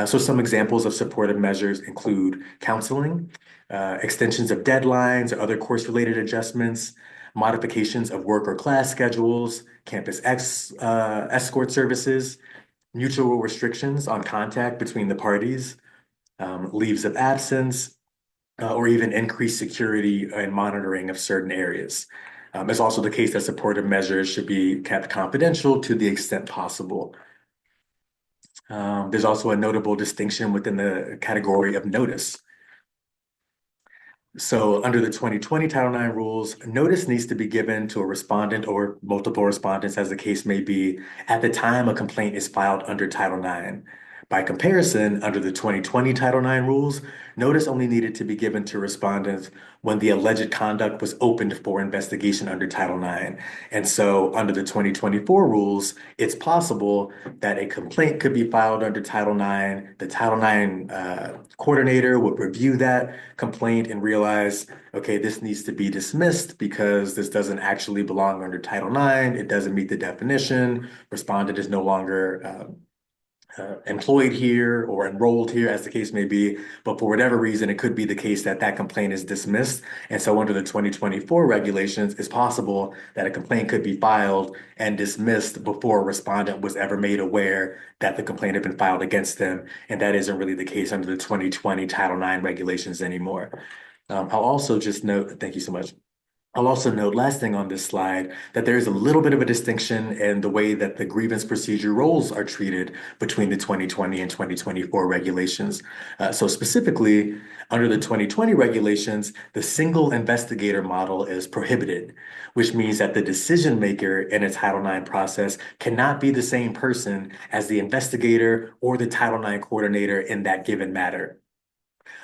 So some examples of supportive measures include counseling, extensions of deadlines or other course-related adjustments, modifications of work or class schedules, escort services, mutual restrictions on contact between the parties, leaves of absence, or even increased security and monitoring of certain areas. It's also the case that supportive measures should be kept confidential to the extent possible. There's also a notable distinction within the category of notice. So under the 2020 Title IX rules, notice needs to be given to a respondent or multiple respondents, as the case may be, at the time a complaint is filed under Title IX. By comparison, under the 2020 Title IX rules, notice only needed to be given to respondents when the alleged conduct was opened for investigation under Title IX. And so under the 2024 rules, it's possible that a complaint could be filed under Title IX. The Title IX coordinator would review that complaint and realize, okay, this needs to be dismissed because this doesn't actually belong under Title IX. It doesn't meet the definition. Respondent is no longer employed here or enrolled here, as the case may be. But for whatever reason, it could be the case that that complaint is dismissed. And so under the 2024 regulations, it's possible that a complaint could be filed and dismissed before a respondent was ever made aware that the complaint had been filed against them. And that isn't really the case under the 2020 Title IX regulations anymore. I'll also just note, thank you so much. I'll also note, last thing on this slide, that there is a little bit of a distinction in the way that the grievance procedure roles are treated between the 2020 and 2024 regulations. So specifically, under the 2020 regulations, the single investigator model is prohibited, which means that the decision maker in a Title IX process cannot be the same person as the investigator or the Title IX coordinator in that given matter.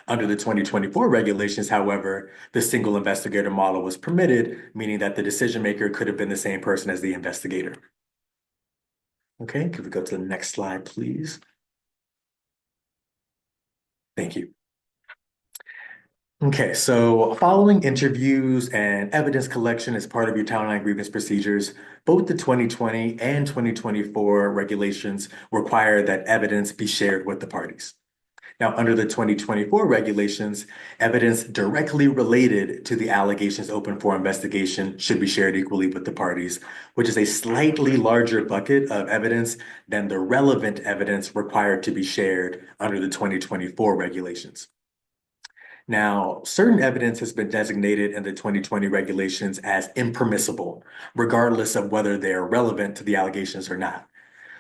Under the 2024 regulations, however, the single investigator model was permitted, meaning that the decision maker could have been the same person as the investigator. Okay, could we go to the next slide, please? Thank you. Okay, so following interviews and evidence collection as part of your Title IX grievance procedures, both the 2020 and 2024 regulations require that evidence be shared with the parties. Now, under the 2024 regulations, evidence directly related to the allegations open for investigation should be shared equally with the parties, which is a slightly larger bucket of evidence than the relevant evidence required to be shared under the 2024 regulations. Now, certain evidence has been designated in the 2020 regulations as impermissible, regardless of whether they're relevant to the allegations or not.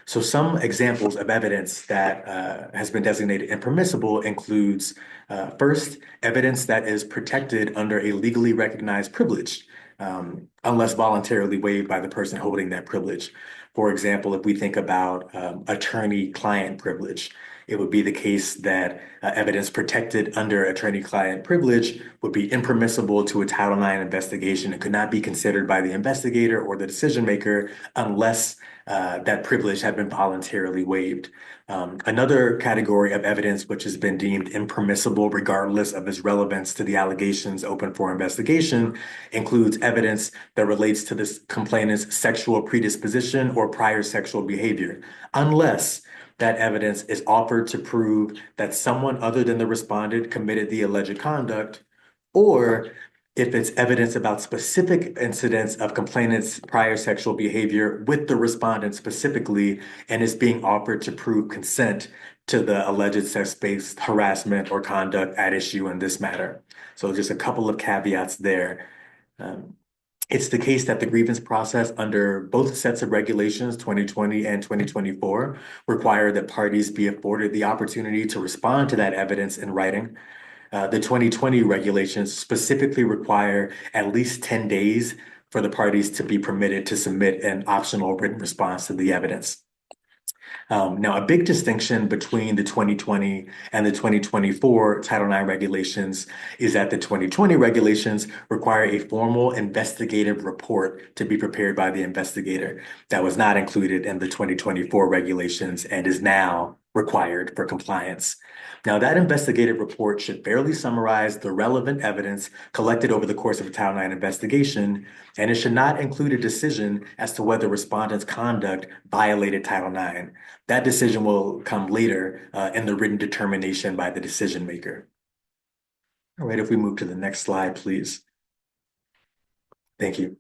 So some examples of evidence that has been designated impermissible includes, first, evidence that is protected under a legally recognized privilege, unless voluntarily waived by the person holding that privilege. For example, if we think about attorney-client privilege, it would be the case that evidence protected under attorney-client privilege would be impermissible to a Title IX investigation and could not be considered by the investigator or the decision maker unless that privilege had been voluntarily waived. Another category of evidence which has been deemed impermissible regardless of its relevance to the allegations open for investigation includes evidence that relates to this complainant's sexual predisposition or prior sexual behavior, unless that evidence is offered to prove that someone other than the respondent committed the alleged conduct, or if it's evidence about specific incidents of complainant's prior sexual behavior with the respondent specifically, and is being offered to prove consent to the alleged sex-based harassment or conduct at issue in this matter. So just a couple of caveats there. It's the case that the grievance process under both sets of regulations, 2020 and 2024, require that parties be afforded the opportunity to respond to that evidence in writing. The 2020 regulations specifically require at least 10 days for the parties to be permitted to submit an optional written response to the evidence. Now, a big distinction between the 2020 and the 2024 Title IX regulations is that the 2020 regulations require a formal investigative report to be prepared by the investigator. That was not included in the 2024 regulations and is now required for compliance. Now, that investigative report should fairly summarize the relevant evidence collected over the course of a Title IX investigation, and it should not include a decision as to whether respondent's conduct violated Title IX. That decision will come later in the written determination by the decision maker. All right, if we move to the next slide, please. Thank you.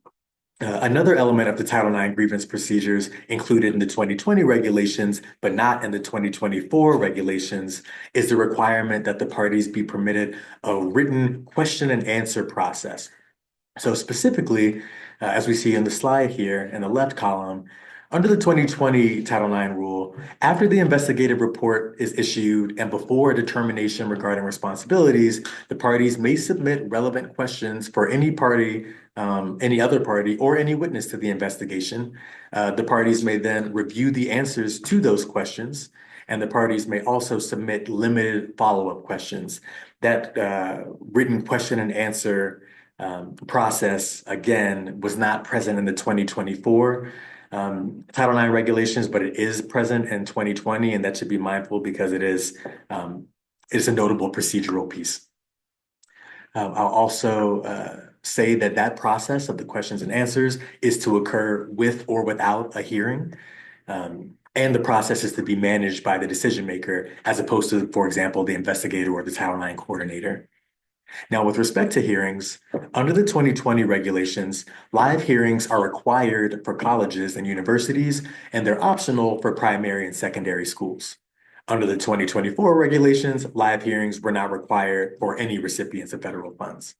Another element of the Title IX grievance procedures included in the 2020 regulations, but not in the 2024 regulations, is the requirement that the parties be permitted a written question and answer process. So specifically, as we see in the slide here in the left column, under the 2020 Title IX rule, after the investigative report is issued and before a determination regarding responsibilities, the parties may submit relevant questions for any party, any other party, or any witness to the investigation. The parties may then review the answers to those questions, and the parties may also submit limited follow-up questions. That written question and answer process, again, was not present in the 2024 Title IX regulations, but it is present in 2020, and that should be mindful because it's a notable procedural piece. I'll also say that that process of the questions and answers is to occur with or without a hearing. and the process is to be managed by the decision maker as opposed to, for example, the investigator or the Title IX coordinator. Now, with respect to hearings, under the 2020 regulations, live hearings are required for colleges and universities, and they're optional for primary and secondary schools. Under the 2024 regulations, live hearings were not required for any recipients of federal funds.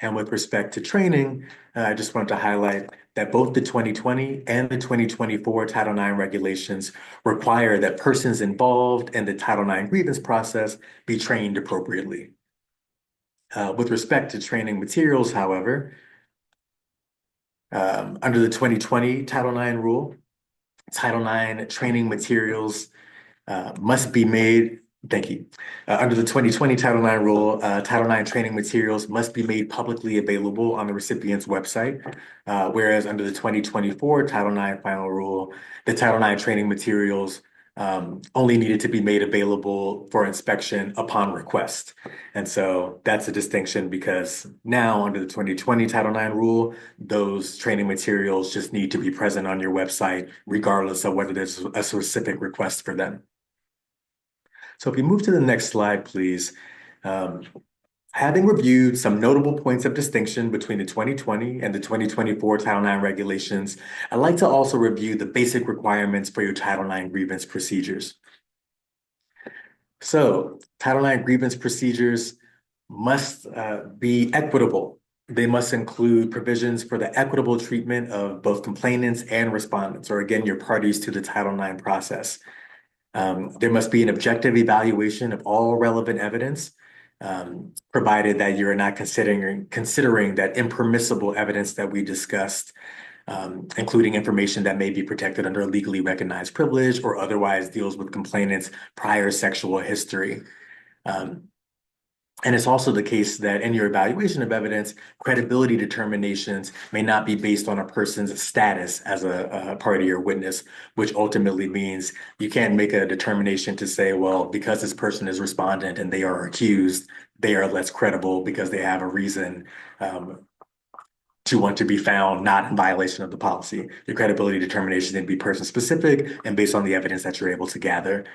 And with respect to training, I just want to highlight that both the 2020 and the 2024 Title IX regulations require that persons involved in the Title IX grievance process be trained appropriately. With respect to training materials, however, under the 2020 Title IX rule, Title IX training materials must be made, thank you. Under the 2020 Title IX rule, Title IX training materials must be made publicly available on the recipient's website, whereas under the 2024 Title IX final rule, the Title IX training materials only needed to be made available for inspection upon request. And so that's a distinction because now under the 2020 Title IX rule, those training materials just need to be present on your website, regardless of whether there's a specific request for them. So if you move to the next slide, please. Having reviewed some notable points of distinction between the 2020 and the 2024 Title IX regulations, I'd like to also review the basic requirements for your Title IX grievance procedures. So Title IX grievance procedures must be equitable. They must include provisions for the equitable treatment of both complainants and respondents, or again, your parties to the Title IX process. There must be an objective evaluation of all relevant evidence, provided that you're not considering that impermissible evidence that we discussed, including information that may be protected under a legally recognized privilege or otherwise deals with complainants' prior sexual history. And it's also the case that in your evaluation of evidence, credibility determinations may not be based on a person's status as a party or witness, which ultimately means you can't make a determination to say, well, because this person is respondent and they are accused, they are less credible because they have a reason to want to be found not in violation of the policy. Your credibility determination need to be person specific and based on the evidence that you're able to gather.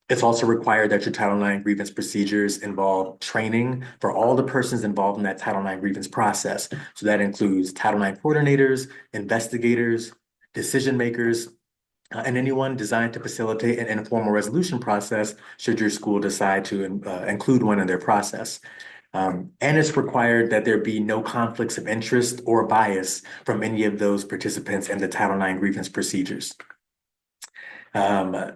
It's also required that your Title IX grievance procedures involve training for all the persons involved in that Title IX grievance process. So that includes Title IX coordinators, investigators, decision makers, and anyone designed to facilitate an informal resolution process should your school decide to include one in their process. And it's required that there be no conflicts of interest or bias from any of those participants in the Title IX grievance procedures.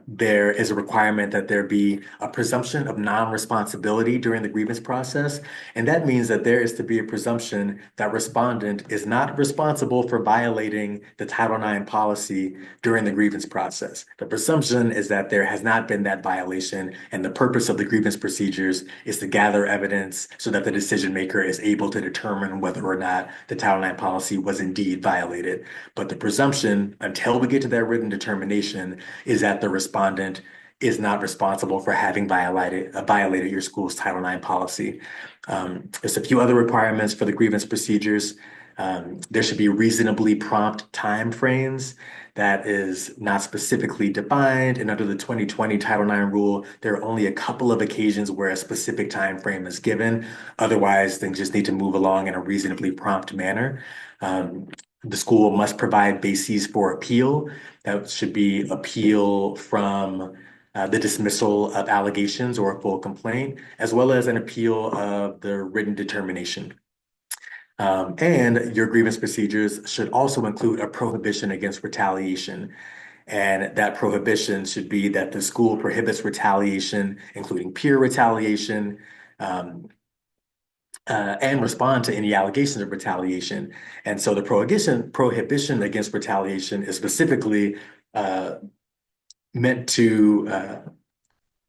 There is a requirement that there be a presumption of non-responsibility during the grievance process. And that means that there is to be a presumption that respondent is not responsible for violating the Title IX policy during the grievance process. The presumption is that there has not been that violation, and the purpose of the grievance procedures is to gather evidence so that the decision maker is able to determine whether or not the Title IX policy was indeed violated. But the presumption, until we get to that written determination, is that the respondent is not responsible for having violated your school's Title IX policy. There's a few other requirements for the grievance procedures. There should be reasonably prompt time frames that is not specifically defined. And under the 2020 Title IX rule, there are only a couple of occasions where a specific time frame is given. Otherwise, things just need to move along in a reasonably prompt manner. The school must provide bases for appeal. That should be appeal from the dismissal of allegations or a full complaint, as well as an appeal of the written determination. And your grievance procedures should also include a prohibition against retaliation. And that prohibition should be that the school prohibits retaliation, including peer retaliation, and respond to any allegations of retaliation. And so the prohibition against retaliation is specifically meant to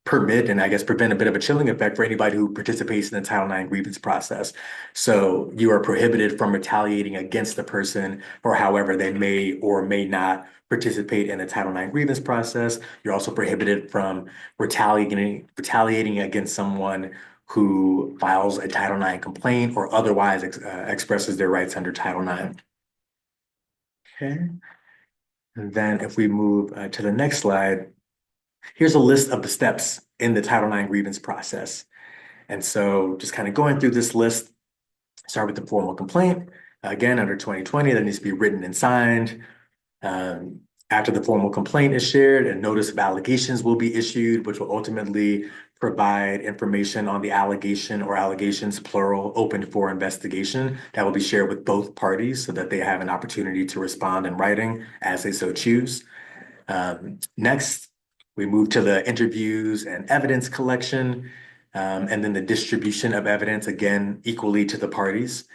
permit and I guess prevent a bit of a chilling effect for anybody who participates in the Title IX grievance process. So you are prohibited from retaliating against the person for however they may or may not participate in the Title IX grievance process. You're also prohibited from retaliating against someone who files a Title IX complaint or otherwise expresses their rights under Title IX. Okay. And then if we move to the next slide, here's a list of the steps in the Title IX grievance process. And so just kind of going through this list, start with the formal complaint. Again, under 2020, that needs to be written and signed. After the formal complaint is shared, a notice of allegations will be issued, which will ultimately provide information on the allegation or allegations, plural, opened for investigation. That will be shared with both parties so that they have an opportunity to respond in writing as they so choose. Next, we move to the interviews and evidence collection, and then the distribution of evidence, again, equally to the parties.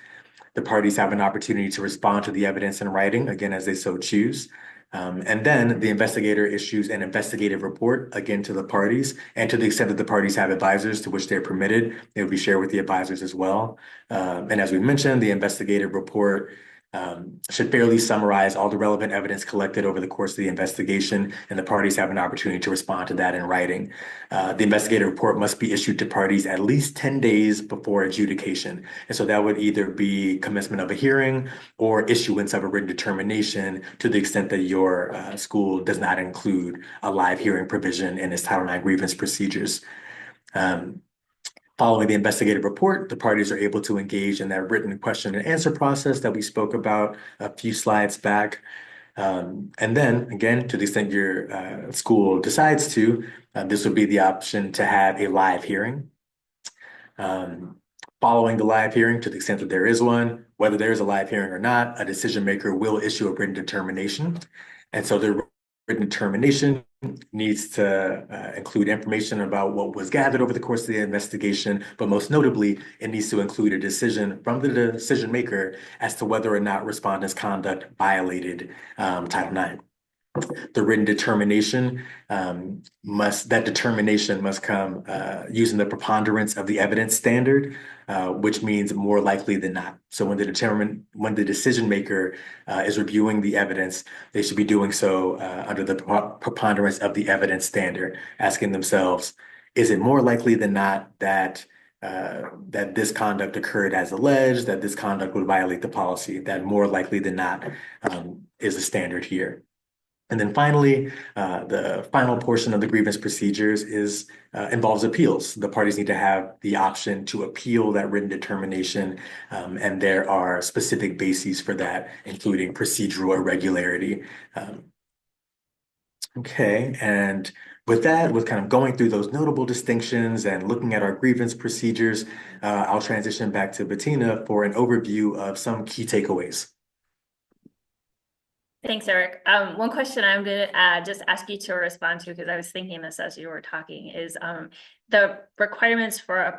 The parties have an opportunity to respond to the evidence in writing, again, as they so choose. And then the investigator issues an investigative report, again, to the parties. And to the extent that the parties have advisors to which they're permitted, they will be shared with the advisors as well. And as we mentioned, the investigative report should fairly summarize all the relevant evidence collected over the course of the investigation, and the parties have an opportunity to respond to that in writing. The investigative report must be issued to parties at least 10 days before adjudication. And so that would either be commencement of a hearing or issuance of a written determination to the extent that your school does not include a live hearing provision in its Title IX grievance procedures. Following the investigative report, the parties are able to engage in that written question and answer process that we spoke about a few slides back. And then, again, to the extent your school decides to, this would be the option to have a live hearing. Following the live hearing, to the extent that there is one, whether there is a live hearing or not, a decision maker will issue a written determination. And so the written determination needs to include information about what was gathered over the course of the investigation, but most notably, it needs to include a decision from the decision maker as to whether or not respondent's conduct violated Title IX. The written determination that determination must come using the preponderance of the evidence standard, which means more likely than not. So when the decision maker is reviewing the evidence, they should be doing so under the preponderance of the evidence standard, asking themselves, is it more likely than not that that this conduct occurred as alleged, that this conduct would violate the policy, that more likely than not is the standard here. And then finally, the final portion of the grievance procedures involves appeals. The parties need to have the option to appeal that written determination, and there are specific bases for that, including procedural irregularity. Okay, and with that, with kind of going through those notable distinctions and looking at our grievance procedures, I'll transition back to Bettina for an overview of some key takeaways. Thanks, Eric. One question I'm going to just ask you to respond to, because I was thinking this as you were talking, is the requirements for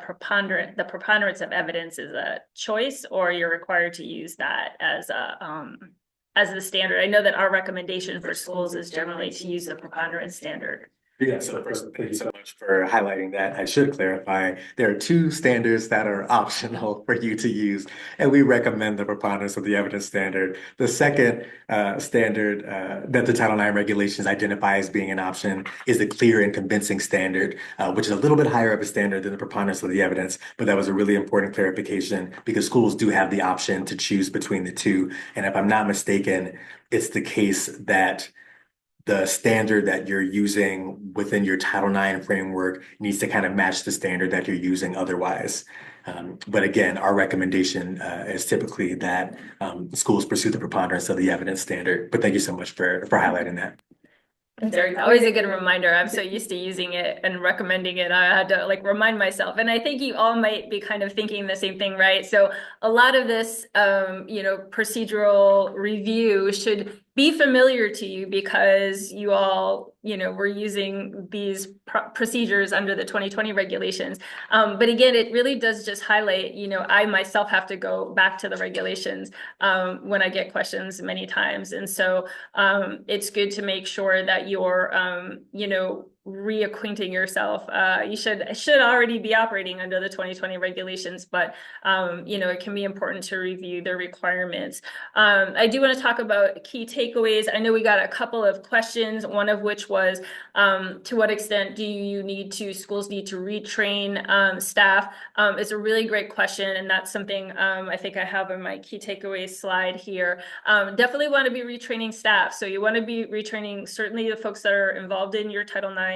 the preponderance of evidence is a choice, or you're required to use that as the standard? I know that our recommendation for schools is generally to use the preponderance standard. Yeah, so first, thank you so much for highlighting that. I should clarify, there are two standards that are optional for you to use, and we recommend the preponderance of the evidence standard. The second standard that the Title IX regulations identify as being an option is the clear and convincing standard, which is a little bit higher of a standard than the preponderance of the evidence, but that was a really important clarification because schools do have the option to choose between the two. And if I'm not mistaken, it's the case that the standard that you're using within your Title IX framework needs to kind of match the standard that you're using otherwise. But again, our recommendation is typically that schools pursue the preponderance of the evidence standard. But thank you so much for highlighting that. It's always a good reminder. I'm so used to using it and recommending it. I had to like remind myself. And I think you all might be kind of thinking the same thing, right? So a lot of this, procedural review should be familiar to you because you all, were using these procedures under the 2020 regulations. But again, it really does just highlight, I myself have to go back to the regulations when I get questions many times. And so it's good to make sure that you're, reacquainting yourself. You should already be operating under the 2020 regulations, but it can be important to review the requirements. I do want to talk about key takeaways. I know we got a couple of questions, one of which was to what extent do schools need to retrain staff? It's a really great question, and that's something I think I have in my key takeaways slide here. Definitely want to be retraining staff. So you want to be retraining certainly the folks that are involved in your Title IX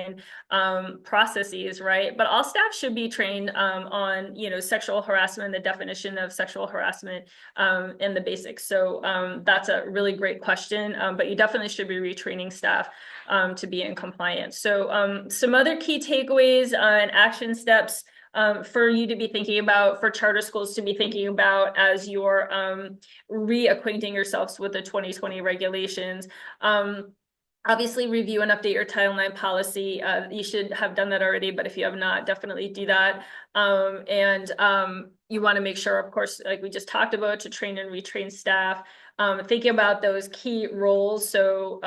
processes, right? But all staff should be trained on, sexual harassment, the definition of sexual harassment, and the basics. So that's a really great question, but you definitely should be retraining staff to be in compliance. So some other key takeaways and action steps for you to be thinking about, for charter schools to be thinking about as you're reacquainting yourselves with the 2020 regulations. Obviously, review and update your Title IX policy. You should have done that already, but if you have not, definitely do that. You want to make sure, of course, like we just talked about, to train and retrain staff. Thinking about those key roles, so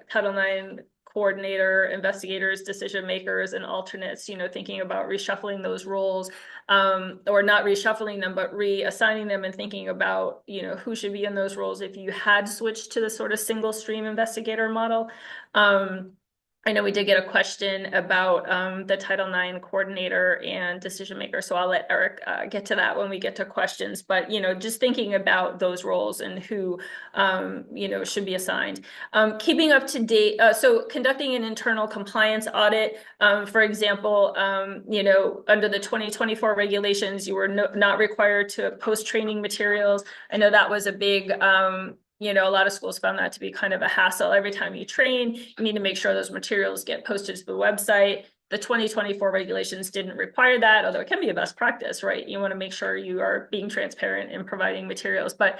Title IX coordinator, investigators, decision makers, and alternates, thinking about reshuffling those roles, or not reshuffling them, but reassigning them, and thinking about, who should be in those roles if you had switched to the sort of single stream investigator model. I know we did get a question about the Title IX coordinator and decision maker, so I'll let Eric get to that when we get to questions. But just thinking about those roles and who should be assigned. Keeping up to date, so conducting an internal compliance audit. For example, under the 2024 regulations, you were not required to post training materials. I know that was a big a lot of schools found that to be kind of a hassle. Every time you train, you need to make sure those materials get posted to the website. The 2024 regulations didn't require that, although it can be a best practice, right? You want to make sure you are being transparent in providing materials, but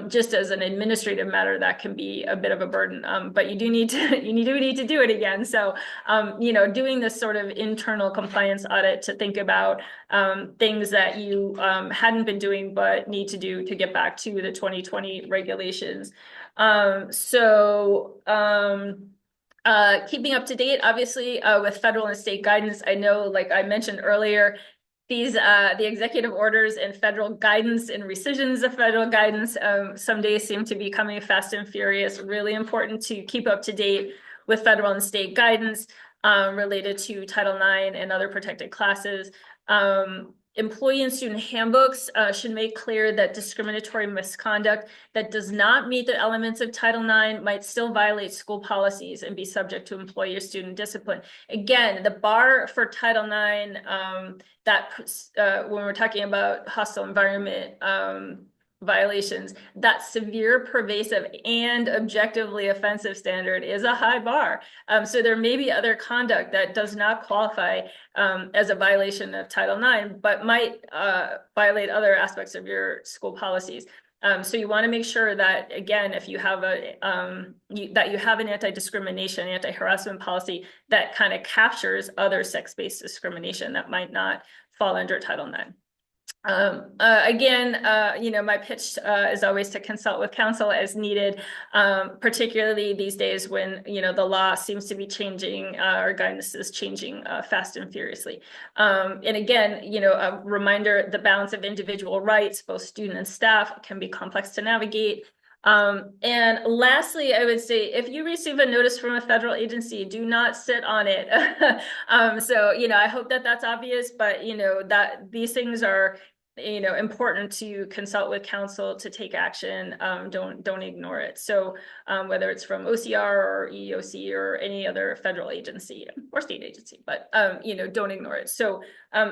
just as an administrative matter, that can be a bit of a burden. But you do need to do it again. So, doing this sort of internal compliance audit to think about things that you hadn't been doing but need to do to get back to the 2020 regulations. Keeping up to date, obviously, with federal and state guidance. I know, like I mentioned earlier, the executive orders and federal guidance and rescissions of federal guidance some days seem to be coming fast and furious. Really important to keep up to date with federal and state guidance related to Title IX and other protected classes. Employee and student handbooks should make clear that discriminatory misconduct that does not meet the elements of Title IX might still violate school policies and be subject to employee or student discipline. Again, the bar for Title IX, when we're talking about hostile environment violations, that severe, pervasive, and objectively offensive standard is a high bar. So there may be other conduct that does not qualify as a violation of Title IX, but might violate other aspects of your school policies. So you want to make sure that, again, if you have that you have an anti-discrimination, anti-harassment policy that kind of captures other sex-based discrimination that might not fall under Title IX. My pitch is always to consult with counsel as needed, particularly these days when, the law seems to be changing, or guidance is changing fast and furiously. And again, a reminder, the balance of individual rights, both student and staff, can be complex to navigate. And lastly, I would say, if you receive a notice from a federal agency, do not sit on it. I hope that that's obvious, but that these things are important to consult with counsel to take action. Don't ignore it. So whether it's from OCR or EEOC or any other federal agency or state agency, but don't ignore it. So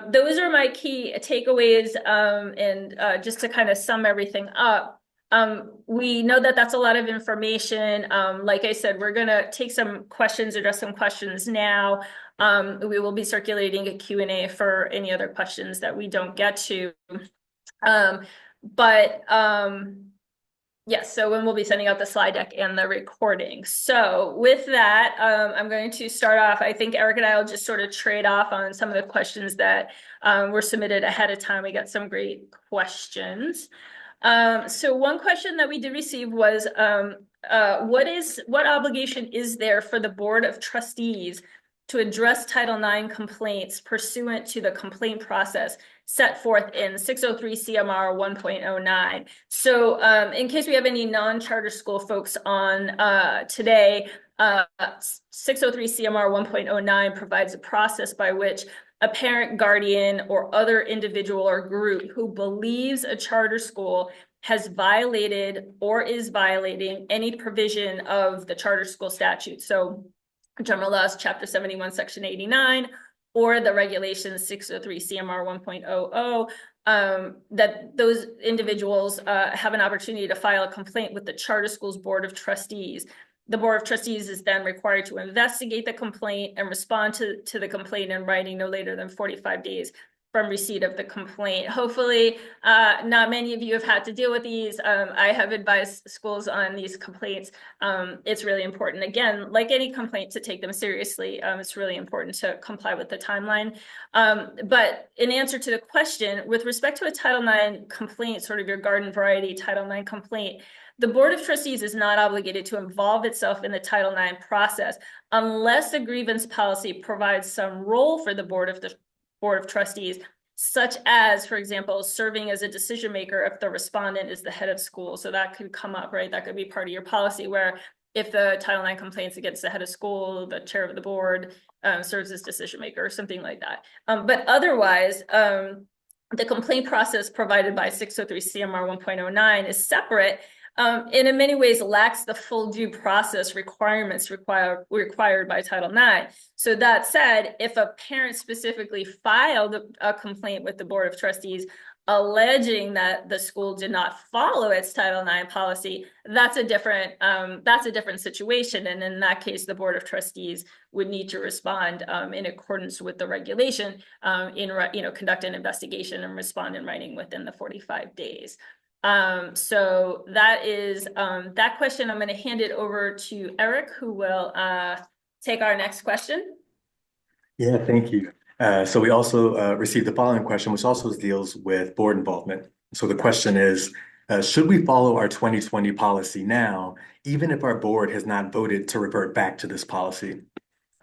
those are my key takeaways. And just to kind of sum everything up, we know that that's a lot of information. Like I said, we're going to take some questions, address some questions now. We will be circulating a Q&A for any other questions that we don't get to. Yes, so when we'll be sending out the slide deck and the recording. So with that, I'm going to start off. I think Eric and I will just sort of trade off on some of the questions that were submitted ahead of time. We got some great questions. So one question that we did receive was, what obligation is there for the Board of Trustees to address Title IX complaints pursuant to the complaint process set forth in 603 CMR 1.09. So in case we have any non-charter school folks on today, 603 CMR 1.09 provides a process by which a parent, guardian, or other individual or group who believes a charter school has violated or is violating any provision of the charter school statute. So General Laws, Chapter 71, Section 89, or the Regulations 603 CMR 1.00, that those individuals have an opportunity to file a complaint with the Charter Schools Board of Trustees. The Board of Trustees is then required to investigate the complaint and respond to the complaint in writing no later than 45 days from receipt of the complaint. Hopefully, not many of you have had to deal with these. I have advised schools on these complaints. It's really important, again, like any complaint, to take them seriously. It's really important to comply with the timeline. But in answer to the question, with respect to a Title IX complaint, sort of your garden variety Title IX complaint, the Board of Trustees is not obligated to involve itself in the Title IX process unless the grievance policy provides some role for the Board of Trustees, such as, for example, serving as a decision maker if the respondent is the head of school. So that could come up, right? That could be part of your policy, where if the Title IX complaints against the head of school, the chair of the board serves as decision maker or something like that. But otherwise, the complaint process provided by 603 CMR 1.09 is separate, and in many ways lacks the full due process requirements required by Title IX. So that said, if a parent specifically filed a complaint with the Board of Trustees alleging that the school did not follow its Title IX policy, that's a different situation. And in that case, the Board of Trustees would need to respond in accordance with the regulation, conduct an investigation and respond in writing within the 45 days. So that is that question. I'm going to hand it over to Eric, who will take our next question. Yeah, thank you. So we also received the following question, which also deals with board involvement. So the question is, should we follow our 2020 policy now, even if our board has not voted to revert back to this policy?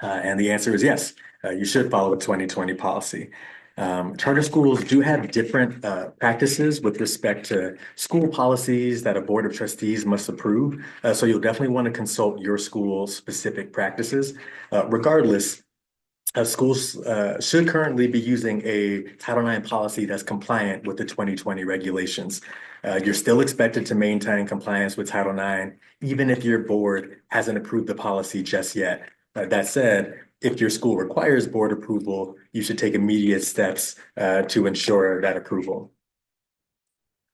And the answer is yes, you should follow the 2020 policy. Charter schools do have different practices with respect to school policies that a board of trustees must approve. So you'll definitely want to consult your school's specific practices. Regardless, schools should currently be using a Title IX policy that's compliant with the 2020 regulations. You're still expected to maintain compliance with Title IX, even if your board hasn't approved the policy just yet. That said, if your school requires board approval, you should take immediate steps to ensure that approval.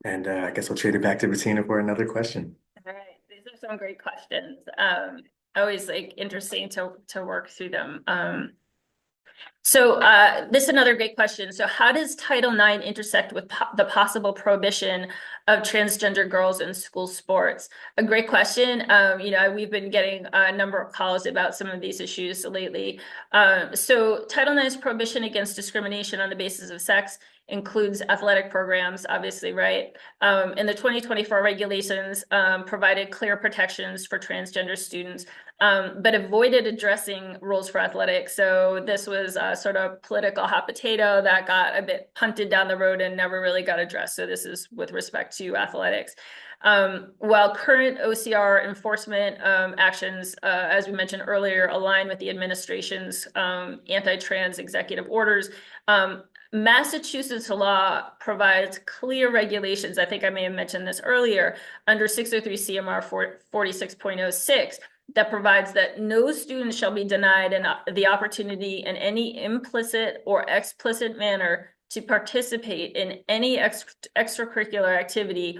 And I guess we'll trade it back to Bettina for another question. All right, these are some great questions. Always interesting to work through them. So this is another great question. So how does Title IX intersect with the possible prohibition of transgender girls in school sports? A great question. We've been getting a number of calls about some of these issues lately. So Title IX's prohibition against discrimination on the basis of sex includes athletic programs, obviously, right? And the 2024 regulations provided clear protections for transgender students, but avoided addressing rules for athletics. So this was sort of political hot potato that got a bit punted down the road and never really got addressed. So this is with respect to athletics. While current OCR enforcement actions, as we mentioned earlier, align with the administration's anti-trans executive orders, Massachusetts law provides clear regulations. I think I may have mentioned this earlier, under 603 CMR 46.06, that provides that no student shall be denied the opportunity in any implicit or explicit manner to participate in any extracurricular activity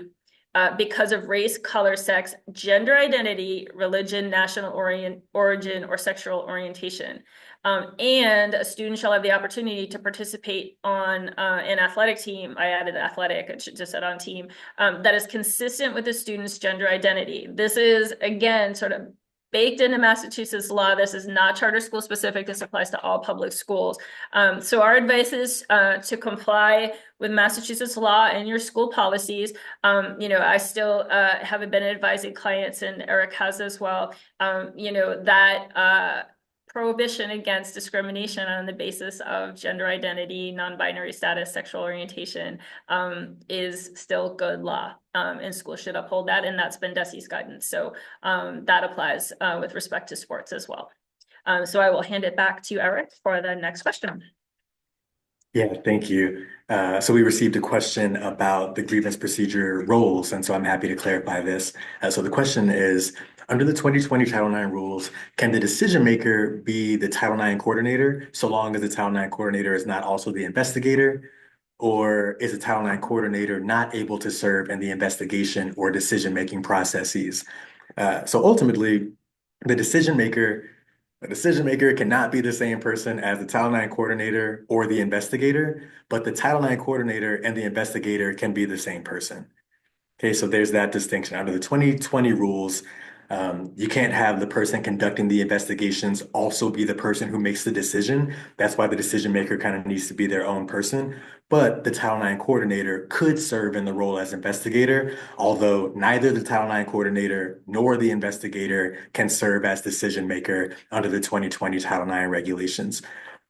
because of race, color, sex, gender identity, religion, national origin, or sexual orientation. And a student shall have the opportunity to participate on an athletic team. I added athletic, I should just said on team, that is consistent with the student's gender identity. This is, again, sort of baked into Massachusetts law. This is not charter school specific. This applies to all public schools. So our advice is to comply with Massachusetts law and your school policies. I still haven't been advising clients, and Eric has as well, that prohibition against discrimination on the basis of gender identity, non-binary status, sexual orientation is still good law, and schools should uphold that, and that's been DESE's guidance. So that applies with respect to sports as well. So I will hand it back to Eric for the next question. Yeah, thank you. So we received a question about the grievance procedure roles, and so I'm happy to clarify this. So the question is, under the 2020 Title IX rules, can the decision maker be the Title IX coordinator so long as the Title IX coordinator is not also the investigator? Or is a Title IX coordinator not able to serve in the investigation or decision-making processes? So ultimately, the decision maker cannot be the same person as the Title IX coordinator or the investigator, but the Title IX coordinator and the investigator can be the same person. Okay, so there's that distinction. Under the 2020 rules, you can't have the person conducting the investigations also be the person who makes the decision. That's why the decision maker kind of needs to be their own person. But the Title IX coordinator could serve in the role as investigator, although neither the Title IX coordinator nor the investigator can serve as decision maker under the 2020 Title IX regulations.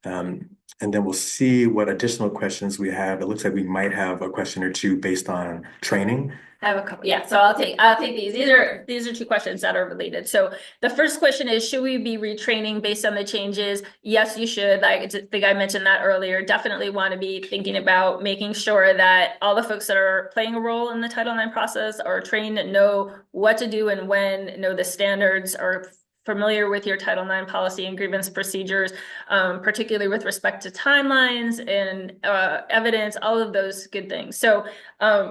And then we'll see what additional questions we have. It looks like we might have a question or two based on training. I have a couple, yeah. So I'll take these. These are two questions that are related. So the first question is, should we be retraining based on the changes? Yes, you should. I think I mentioned that earlier. Definitely want to be thinking about making sure that all the folks that are playing a role in the Title IX process are trained and know what to do and when, know the standards, are familiar with your Title IX policy and grievance procedures, particularly with respect to timelines and evidence, all of those good things. So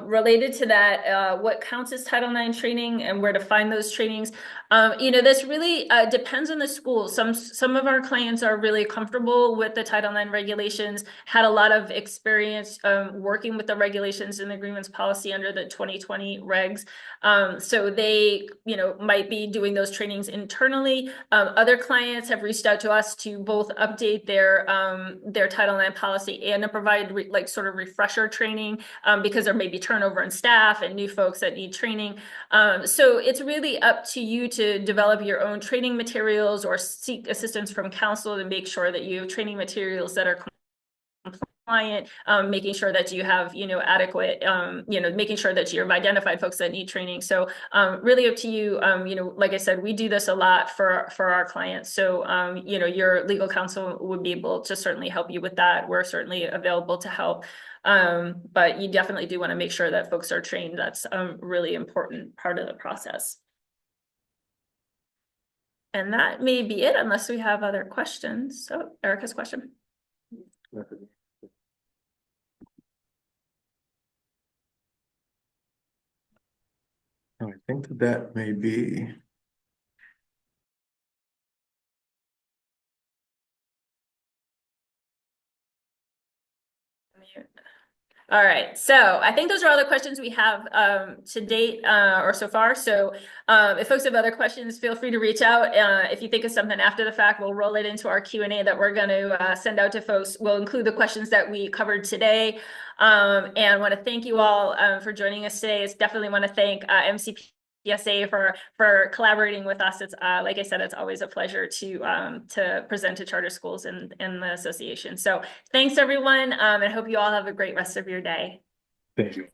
related to that, what counts as Title IX training and where to find those trainings, this really depends on the school. Some of our clients are really comfortable with the Title IX regulations, had a lot of experience working with the regulations and the grievance policy under the 2020 regs. So they, might be doing those trainings internally. Other clients have reached out to us to both update their Title IX policy and to provide sort of refresher training because there may be turnover in staff and new folks that need training. So it's really up to you to develop your own training materials or seek assistance from counsel to make sure that you have training materials that are compliant, making sure that you have, adequate, making sure that you've identified folks that need training. So really up to you. Like I said, we do this a lot for our clients. So, your legal counsel would be able to certainly help you with that. We're certainly available to help. But you definitely do want to make sure that folks are trained. That's a really important part of the process. And that may be it, unless we have other questions. So Erica's question. I think that may be. All right, so I think those are all the questions we have to date or so far. So if folks have other questions, feel free to reach out. If you think of something after the fact, we'll roll it into our Q&A that we're going to send out to folks. We'll include the questions that we covered today. And I want to thank you all for joining us today. I definitely want to thank MCPSA for collaborating with us. It's like I said, it's always a pleasure to present to charter schools and the association. So thanks everyone, and I hope you all have a great rest of your day. Thank you.